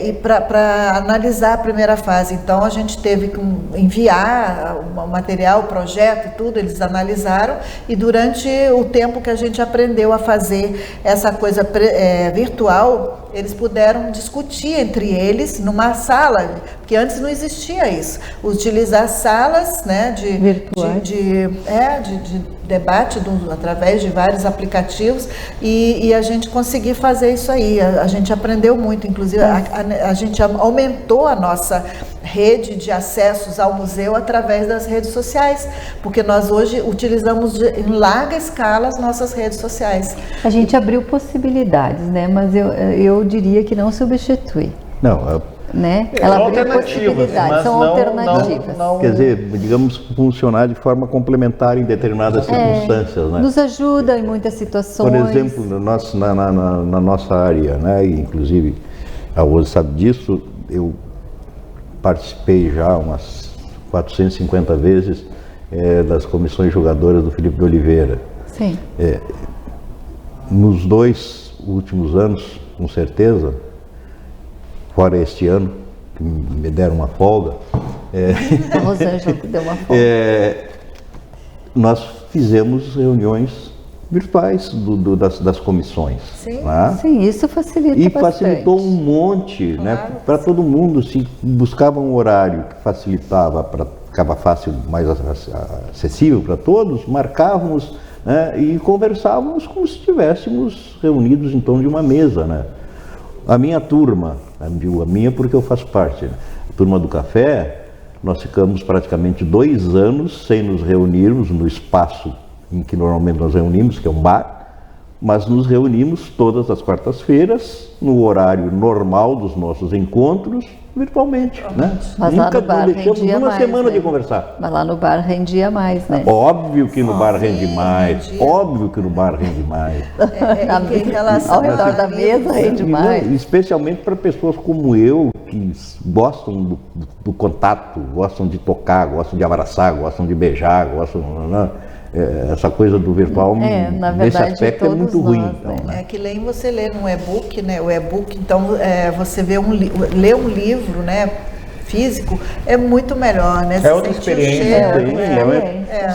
e para analisar a primeira fase. Então a gente teve que enviar o material, o projeto e tudo, eles analisaram, e durante o tempo que a gente aprendeu a fazer essa coisa virtual, eles puderam discutir entre eles numa sala, porque antes não existia isso. Utilizar salas, né, de debate através de vários aplicativos e a gente conseguir fazer isso aí. A gente aprendeu muito, inclusive a gente aumentou a nossa rede de acessos ao museu através das redes sociais, porque nós hoje utilizamos em larga escala as nossas redes sociais. A gente abriu possibilidades, né? Mas eu diria que não substitui. Não, né? Ela abriu possibilidades, são alternativas. Quer dizer, digamos, funcionar de forma complementar em determinadas circunstâncias, né? Nos ajuda em muitas situações. Por exemplo, na nossa área, né? E inclusive a Rose sabe disso, eu participei já umas 450 vezes das comissões julgadoras do Felipe de Oliveira. Sim. Nos 2 últimos anos, com certeza, fora este ano, que me deram uma folga. A Rosângela que deu uma folga. Nós fizemos reuniões virtuais das comissões. Sim. Né? Sim, isso facilita e bastante. facilitou um monte, claro, né? Para todo mundo. Se buscava um horário que facilitava, ficava fácil, mais acessível para todos, marcávamos, né? E conversávamos como se estivéssemos reunidos em torno de uma mesa, né? A minha turma, a minha porque eu faço parte, né? A turma do café, nós ficamos praticamente 2 anos sem nos reunirmos no espaço em que normalmente nós reunimos, que é um bar, mas nos reunimos todas as quartas-feiras, no horário normal dos nossos encontros, virtualmente, né? Mas nunca lá no bar deixamos rendia uma mais, semana, né? De conversar. Mas lá no bar rendia mais, né? Óbvio que no bar rende mais, óbvio que no bar rende mais. Ao redor da mesa rende mais. Especialmente para pessoas como eu, que gostam do contato, gostam de tocar, gostam de abraçar, gostam de beijar, gostam... Né? Essa coisa do virtual, na verdade, nesse aspecto, é muito ruim. Então, né? É que nem você lê num e-book, né? O e-book, então, você lê um livro, né? Físico, é muito melhor, né? É outra experiência.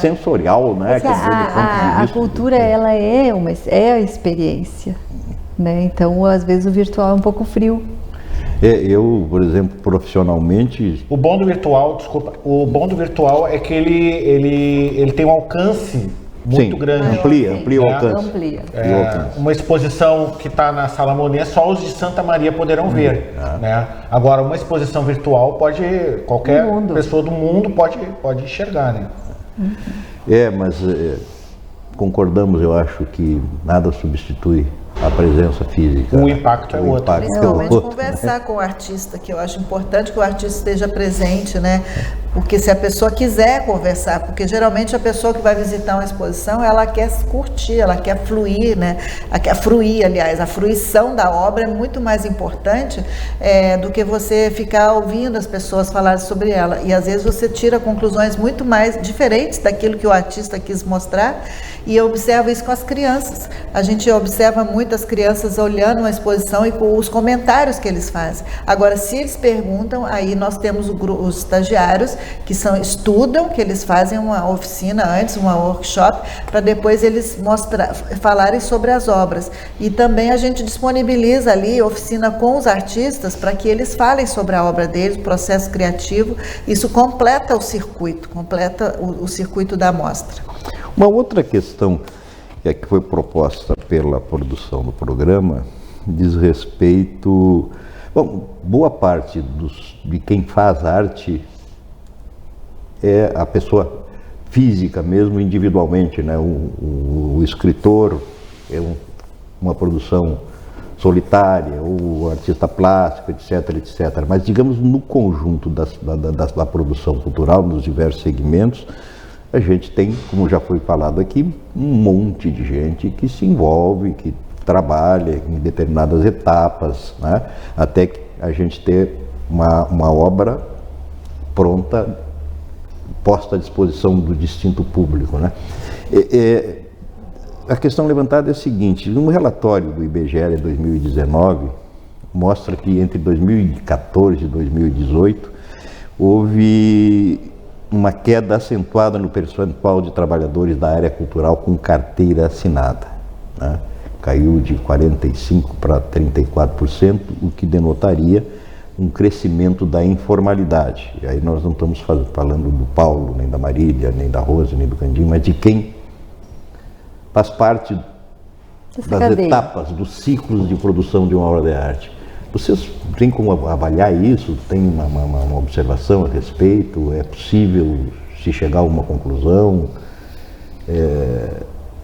Sensorial, né? A cultura, ela é a experiência, né? Então, às vezes, o virtual é um pouco frio. Eu, por exemplo, profissionalmente... O bom do virtual é que ele tem um alcance muito grande. Amplia o alcance. Uma exposição que está na Sala Monet, só os de Santa Maria poderão ver. Né? Agora, uma exposição virtual qualquer pessoa do mundo pode enxergar. Né? Mas concordamos, eu acho que nada substitui a presença física. O impacto é outro. Principalmente conversar com o artista, que eu acho importante que o artista esteja presente, né? Porque se a pessoa quiser conversar, porque geralmente a pessoa que vai visitar uma exposição, ela quer curtir, ela quer fluir, né? Ela quer fruir, aliás, a fruição da obra é muito mais importante do que você ficar ouvindo as pessoas falarem sobre ela. E às vezes você tira conclusões muito mais diferentes daquilo que o artista quis mostrar. E eu observo isso com as crianças. A gente observa muito das crianças olhando uma exposição e com os comentários que eles fazem. Agora, se eles perguntam, aí nós temos os estagiários que estudam, que eles fazem uma oficina antes, uma workshop, para depois eles falarem sobre as obras. E também a gente disponibiliza ali oficina com os artistas para que eles falem sobre a obra deles, o processo criativo. Isso completa o circuito da mostra. Uma outra questão que foi proposta pela produção do programa diz respeito... Bom, boa parte de quem faz arte é a pessoa física mesmo, individualmente, né? O escritor é uma produção solitária, o artista plástico, etc, etc. Mas, digamos, no conjunto da produção cultural, nos diversos segmentos, a gente tem, como já foi falado aqui, um monte de gente que se envolve, que trabalha em determinadas etapas, né? Até que a gente ter uma obra pronta, posta à disposição do distinto público, né? A questão levantada é a seguinte: um relatório do IBGE de 2019 mostra que entre 2014 e 2018 houve uma queda acentuada no percentual de trabalhadores da área cultural com carteira assinada, né? Caiu de 45% para 34%, o que denotaria um crescimento da informalidade. E aí nós não estamos falando do Paulo, nem da Marília, nem da Rose, nem do Candinho, mas de quem faz parte das etapas, dos ciclos de produção de uma obra de arte. Vocês têm como avaliar isso? Tem uma observação a respeito? É possível se chegar a uma conclusão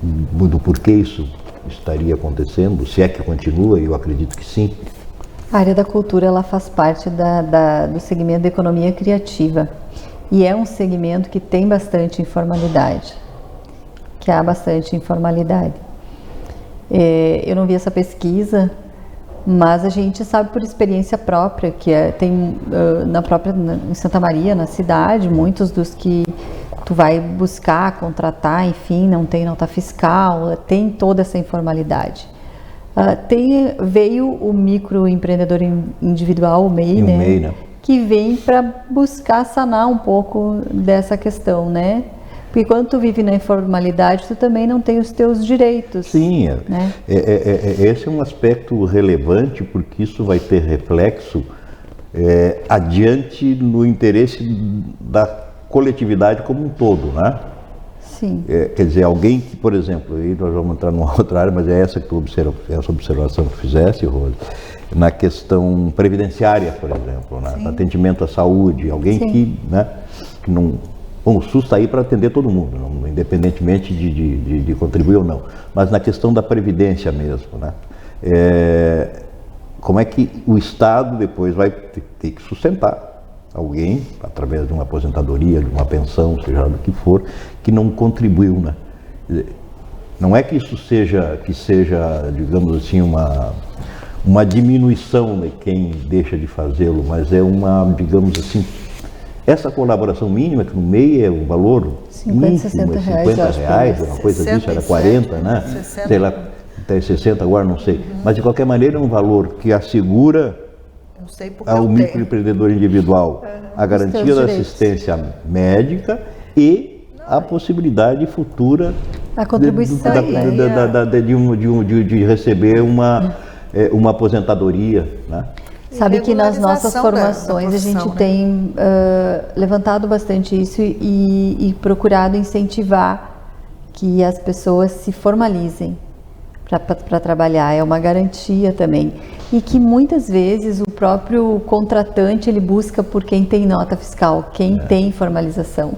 do porquê isso estaria acontecendo? Se é que continua, eu acredito que sim. A área da cultura, ela faz parte do segmento da economia criativa e é um segmento que tem bastante informalidade, Eu não vi essa pesquisa, mas a gente sabe por experiência própria que tem em Santa Maria, na cidade, muitos dos que tu vai buscar, contratar, enfim, não tem nota fiscal, tem toda essa informalidade. Veio o microempreendedor individual, o MEI, né? Que vem para buscar sanar um pouco dessa questão, né? Porque quando tu vive na informalidade, tu também não tem os teus direitos. Sim, né? Esse é um aspecto relevante, porque isso vai ter reflexo adiante no interesse da coletividade como um todo, né? Sim. Quer dizer, alguém que, por exemplo, aí nós vamos entrar numa outra área, mas é essa observação que fizesse, Rose, na questão previdenciária, por exemplo, né? Atendimento à saúde, alguém que não... Bom, o SUS está aí para atender todo mundo, independentemente de contribuir ou não. Mas na questão da previdência mesmo, né? Como é que o Estado depois vai ter que sustentar alguém, através de uma aposentadoria, de uma pensão, seja do que for, que não contribuiu, né? Não é que isso seja, digamos assim, uma diminuição de quem deixa de fazê-lo, mas é digamos assim, essa colaboração mínima, que no MEI é um valor 50, 60 reais, uma coisa disso, era 40, né? 60. Sei lá, até 60 agora, não sei. Mas de qualquer maneira é um valor que assegura ao microempreendedor individual a garantia da assistência médica e a possibilidade futura a contribuição de receber uma aposentadoria, né? Sabe que nas nossas formações a gente tem levantado bastante isso e procurado incentivar que as pessoas se formalizem para trabalhar, é uma garantia também. E que muitas vezes o próprio contratante ele busca por quem tem nota fiscal, quem tem formalização.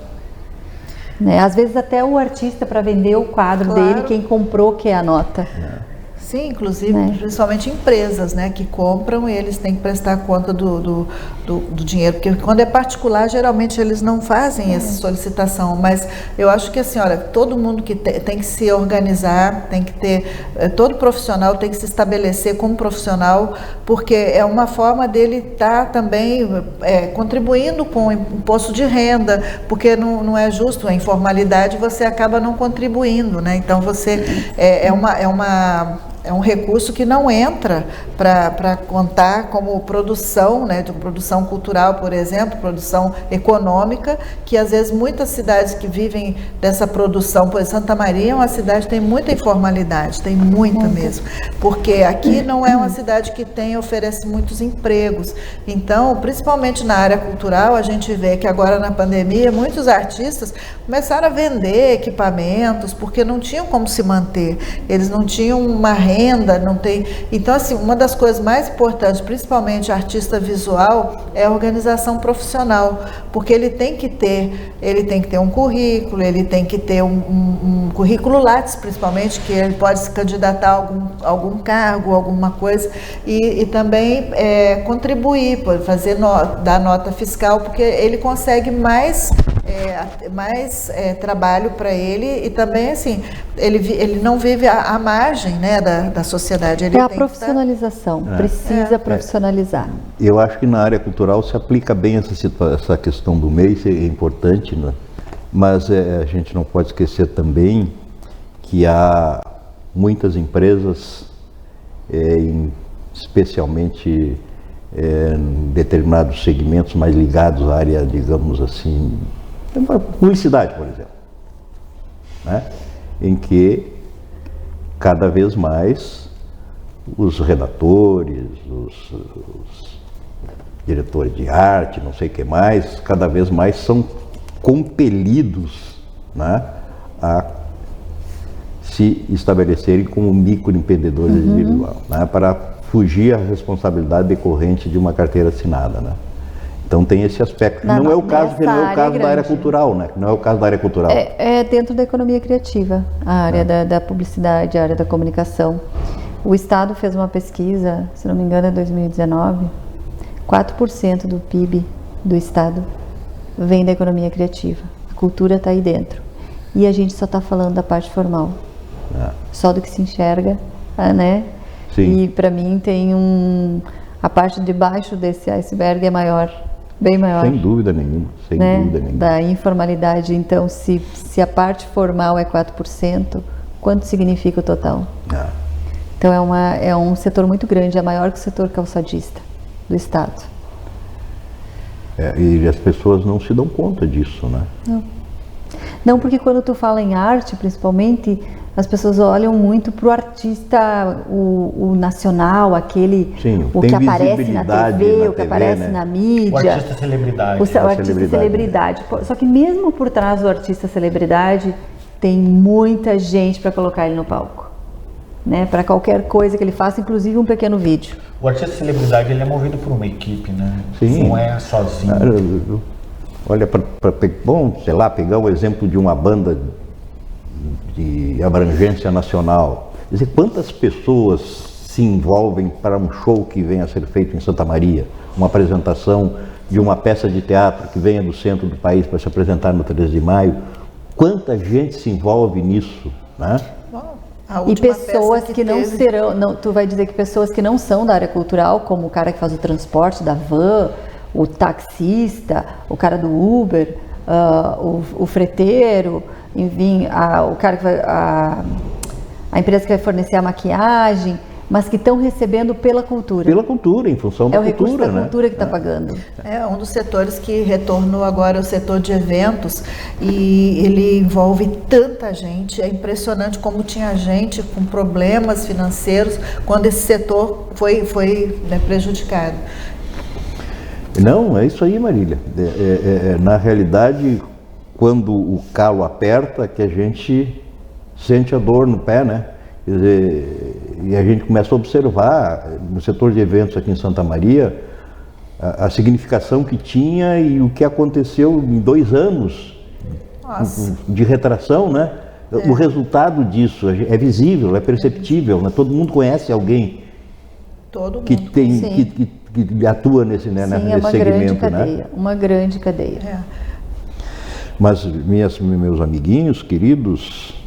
Né? Às vezes até o artista para vender o quadro dele, quem comprou que é a nota. Sim, inclusive, principalmente empresas, né, que compram e eles têm que prestar conta do dinheiro, porque quando é particular, geralmente eles não fazem essa solicitação, mas eu acho que assim, olha, todo mundo que tem que se organizar, tem que ter, todo profissional tem que se estabelecer como profissional, porque é uma forma dele estar também contribuindo com o imposto de renda, porque não é justo, a informalidade você acaba não contribuindo, né, então você é uma é um recurso que não entra para contar como produção, né, de produção cultural, por exemplo, produção econômica, que às vezes muitas cidades que vivem dessa produção, por exemplo, Santa Maria é uma cidade que tem muita informalidade, tem muita mesmo, porque aqui não é uma cidade que oferece muitos empregos. Então, principalmente na área cultural, a gente vê que agora na pandemia, muitos artistas começaram a vender equipamentos, porque não tinham como se manter, eles não tinham uma renda, não tem. Então, assim, uma das coisas mais importantes, principalmente artista visual, é a organização profissional, porque ele tem que ter um currículo, ele tem que ter um currículo Lattes, principalmente, que ele pode se candidatar a algum cargo, alguma coisa, e também contribuir, fazer dar nota fiscal, porque ele consegue mais trabalho para ele, e também, assim, ele não vive à margem, né, da sociedade. Ele a profissionalização, precisa profissionalizar. Eu acho que na área cultural se aplica bem essa questão do mês, é importante, né? Mas a gente não pode esquecer também que há muitas empresas, especialmente em determinados segmentos mais ligados à área, digamos assim, publicidade, por exemplo, né? Em que cada vez mais os redatores, os diretores de arte, não sei o que mais, cada vez mais são compelidos, né, a se estabelecerem como microempreendedores individual, né, para fugir à responsabilidade decorrente de uma carteira assinada, né? Então tem esse aspecto. Não é o caso da área cultural, né? Não é o caso da área cultural. É dentro da economia criativa, a área da publicidade, a área da comunicação. O Estado fez uma pesquisa, se não me engano, em 2019, 4% do PIB do Estado vem da economia criativa. A cultura está aí dentro. E a gente só está falando da parte formal. Só do que se enxerga, né? Sim. E para mim tem a parte de baixo desse iceberg é maior, bem maior. Sem dúvida nenhuma, sem dúvida nenhuma. Da informalidade. Então, se a parte formal é 4%, quanto significa o total? Então é um setor muito grande, é maior que o setor calçadista do Estado. E as pessoas não se dão conta disso, né? Não, porque quando tu fala em arte, principalmente, as pessoas olham muito para o artista, o nacional, aquele, o que aparece na TV, o que aparece, né, na mídia. O artista celebridade. O artista celebridade. Só que mesmo por trás do artista celebridade, tem muita gente para colocar ele no palco, né? Para qualquer coisa que ele faça, inclusive um pequeno vídeo. O artista celebridade, ele é movido por uma equipe, né? Sim. Não é sozinho. Olha, sei lá, pegar o exemplo de uma banda de abrangência nacional. Quer dizer, quantas pessoas se envolvem para um show que venha a ser feito em Santa Maria? Uma apresentação de uma peça de teatro que venha do centro do país para se apresentar no 13 de maio. Quanta gente se envolve nisso, né? E pessoas que não serão, tu vai dizer que pessoas que não são da área cultural, como o cara que faz o transporte da van, o taxista, o cara do Uber, o freteiro, enfim, o cara que vai, a empresa que vai fornecer a maquiagem, mas que estão recebendo pela cultura. Pela cultura, em função da cultura, né? É o recurso da cultura que está pagando. É um dos setores que retornou agora, o setor de eventos, e ele envolve tanta gente. É impressionante como tinha gente com problemas financeiros quando esse setor foi prejudicado. Não, é isso aí, Marília. Na realidade, quando o calo aperta, que a gente sente a dor no pé, né? Quer dizer, e a gente começa a observar no setor de eventos aqui em Santa Maria a significação que tinha e o que aconteceu em 2 anos de retração, né? O resultado disso é visível, é perceptível, né? Todo mundo conhece alguém que atua nesse, né, nesse segmento, né? Uma grande cadeia. Mas meus amiguinhos queridos,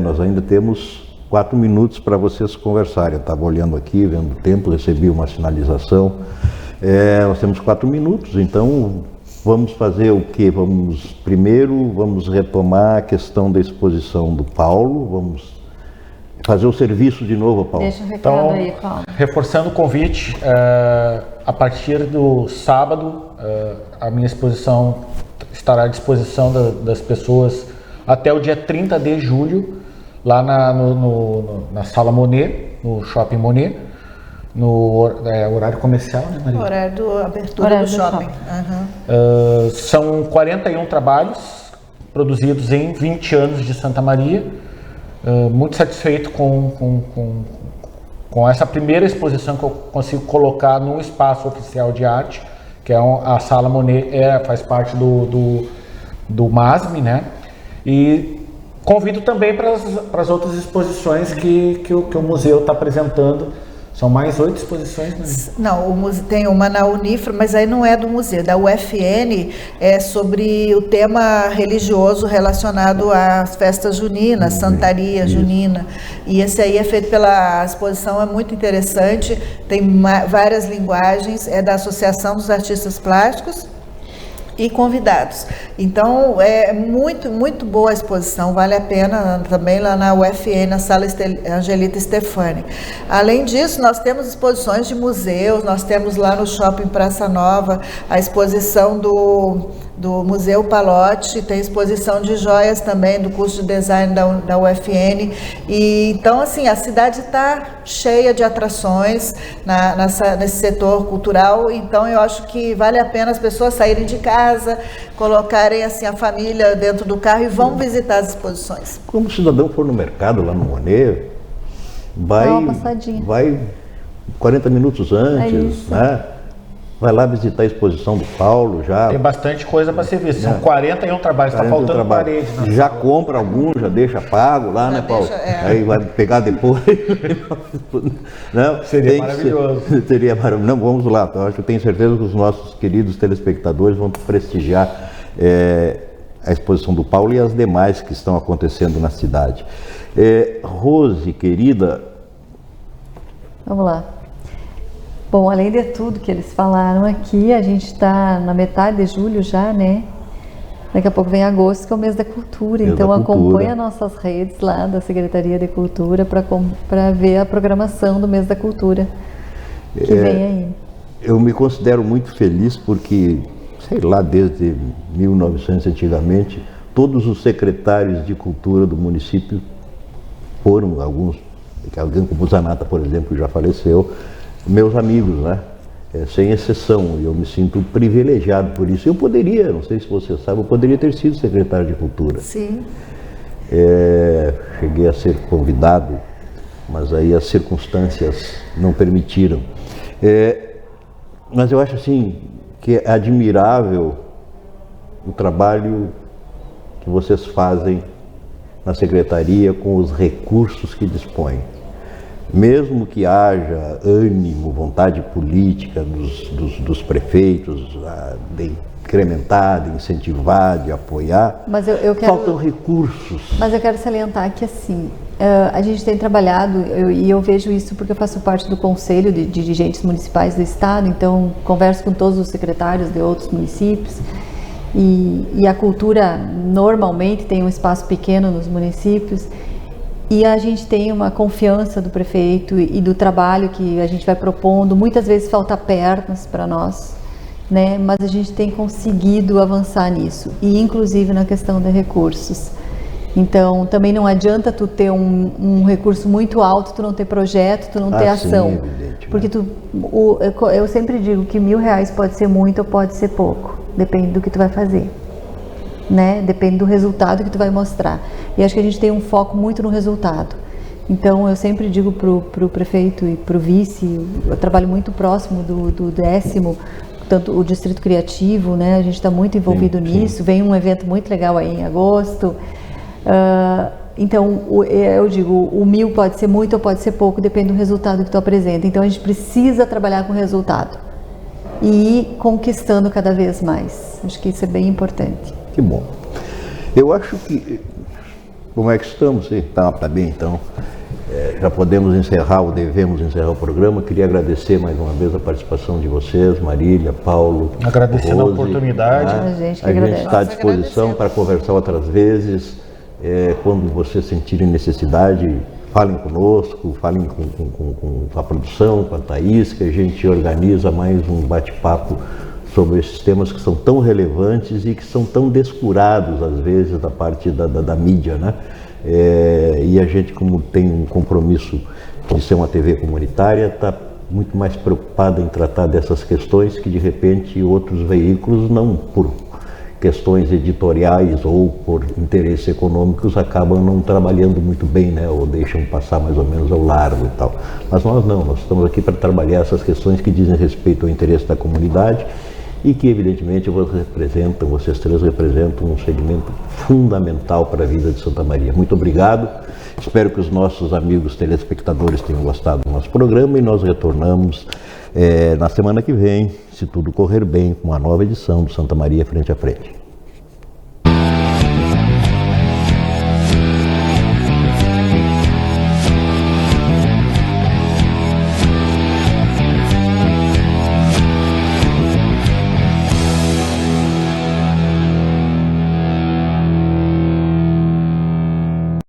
nós ainda temos 4 minutos para vocês conversarem. Eu estava olhando aqui, vendo o tempo, recebi uma sinalização. Nós temos 4 minutos, então vamos fazer o quê? Primeiro vamos retomar a questão da exposição do Paulo, vamos fazer o serviço de novo, Paulo. Deixa um recado aí, Paulo. Reforçando o convite, a partir do sábado, a minha exposição estará à disposição das pessoas até o dia 30 de julho, lá na Sala Monet, no Shopping Monet, no horário comercial, né, Maria? Horário da abertura do shopping. Uhum. São 41 trabalhos produzidos em 20 anos de Santa Maria. Muito satisfeito com essa primeira exposição que eu consigo colocar num espaço oficial de arte, que é a Sala Monet, faz parte do MASM, né? E convido também para as outras exposições que o museu está apresentando. São mais 8 exposições, né? Não, tem uma na Unifra, mas aí não é do museu, da UFN, é sobre o tema religioso relacionado às festas juninas, Santaria Junina. E esse aí é feito a exposição é muito interessante, tem várias linguagens, é da Associação dos Artistas Plásticos e convidados. Então, é muito, muito boa a exposição, vale a pena também lá na UFN, na Sala Angelita Stefani. Além disso, nós temos exposições de museus, nós temos lá no Shopping Praça Nova a exposição do Museu Palotti, tem exposição de joias também, do curso de design da UFN. E, então, assim, a cidade está cheia de atrações nesse setor cultural, então eu acho que vale a pena as pessoas saírem de casa, colocarem assim, a família dentro do carro e vão visitar as exposições. Como o cidadão for no mercado lá no Monet, vai 40 minutos antes, né? Vai lá visitar a exposição do Paulo já. Tem bastante coisa para ser vista. São 41 trabalhos, está faltando parede. Já compra algum, já deixa pago lá, né, Paulo? Aí vai pegar depois. Não, seria maravilhoso. Seria maravilhoso. Não, vamos lá. Eu tenho certeza que os nossos queridos telespectadores vão prestigiar a exposição do Paulo e as demais que estão acontecendo na cidade. Rose, querida. Vamos lá. Bom, além de tudo que eles falaram aqui, a gente está na metade de julho já, né? Daqui a pouco vem agosto, que é o mês da cultura. Então acompanha nossas redes lá da Secretaria de Cultura para ver a programação do mês da cultura que vem aí. Eu me considero muito feliz porque, sei lá, desde 1900 antigamente, todos os secretários de cultura do município foram, alguém como o Zanata, por exemplo, já faleceu, meus amigos, né? Sem exceção, e eu me sinto privilegiado por isso. Eu poderia, não sei se você sabe, eu poderia ter sido secretário de Cultura. Sim. Cheguei a ser convidado, mas aí as circunstâncias não permitiram. Mas eu acho assim que é admirável o trabalho que vocês fazem na secretaria com os recursos que dispõem. Mesmo que haja ânimo, vontade política dos prefeitos de incrementar, de incentivar, de apoiar, faltam recursos. Mas eu quero salientar que assim, a gente tem trabalhado, e eu vejo isso porque eu faço parte do Conselho de Dirigentes Municipais do Estado, então converso com todos os secretários de outros municípios, e a cultura normalmente tem um espaço pequeno nos municípios, e a gente tem uma confiança do prefeito e do trabalho que a gente vai propondo. Muitas vezes falta pernas para nós, né? Mas a gente tem conseguido avançar nisso, e inclusive na questão de recursos. Então, também não adianta tu ter um recurso muito alto, tu não ter projeto, tu não ter ação. Sim, evidente, porque eu sempre digo que R$1.000 pode ser muito ou pode ser pouco, depende do que tu vai fazer. Né? Depende do resultado que tu vai mostrar. E acho que a gente tem um foco muito no resultado. Então eu sempre digo pro prefeito e pro vice, eu trabalho muito próximo do 10º, tanto o Distrito Criativo, né? A gente está muito envolvido nisso. Vem um evento muito legal aí em agosto. Então eu digo, o 1.000 pode ser muito ou pode ser pouco, depende do resultado que tu apresenta. Então a gente precisa trabalhar com resultado e ir conquistando cada vez mais. Acho que isso é bem importante. Que bom. Eu acho que... Como é que estamos? Tá bem, então. Já podemos encerrar ou devemos encerrar o programa. Queria agradecer mais uma vez a participação de vocês, Marília, Paulo, agradecendo Rose, a oportunidade. Né? A gente está à disposição para conversar outras vezes. Quando vocês sentirem necessidade, falem conosco, falem com a produção, com a Thaís, que a gente organiza mais um bate-papo sobre esses temas que são tão relevantes e que são tão descurados, às vezes, da parte da mídia, né? E a gente, como tem um compromisso de ser uma TV comunitária, está muito mais preocupada em tratar dessas questões que, de repente, outros veículos, não por questões editoriais ou por interesses econômicos, acabam não trabalhando muito bem, né? Ou deixam passar mais ou menos ao largo e tal. Mas nós não, nós estamos aqui para trabalhar essas questões que dizem respeito ao interesse da comunidade e que, evidentemente, vocês três representam um segmento fundamental para a vida de Santa Maria. Muito obrigado, espero que os nossos amigos telespectadores tenham gostado do nosso programa e nós retornamos na semana que vem, se tudo correr bem, com uma nova edição do Santa Maria Frente a Frente.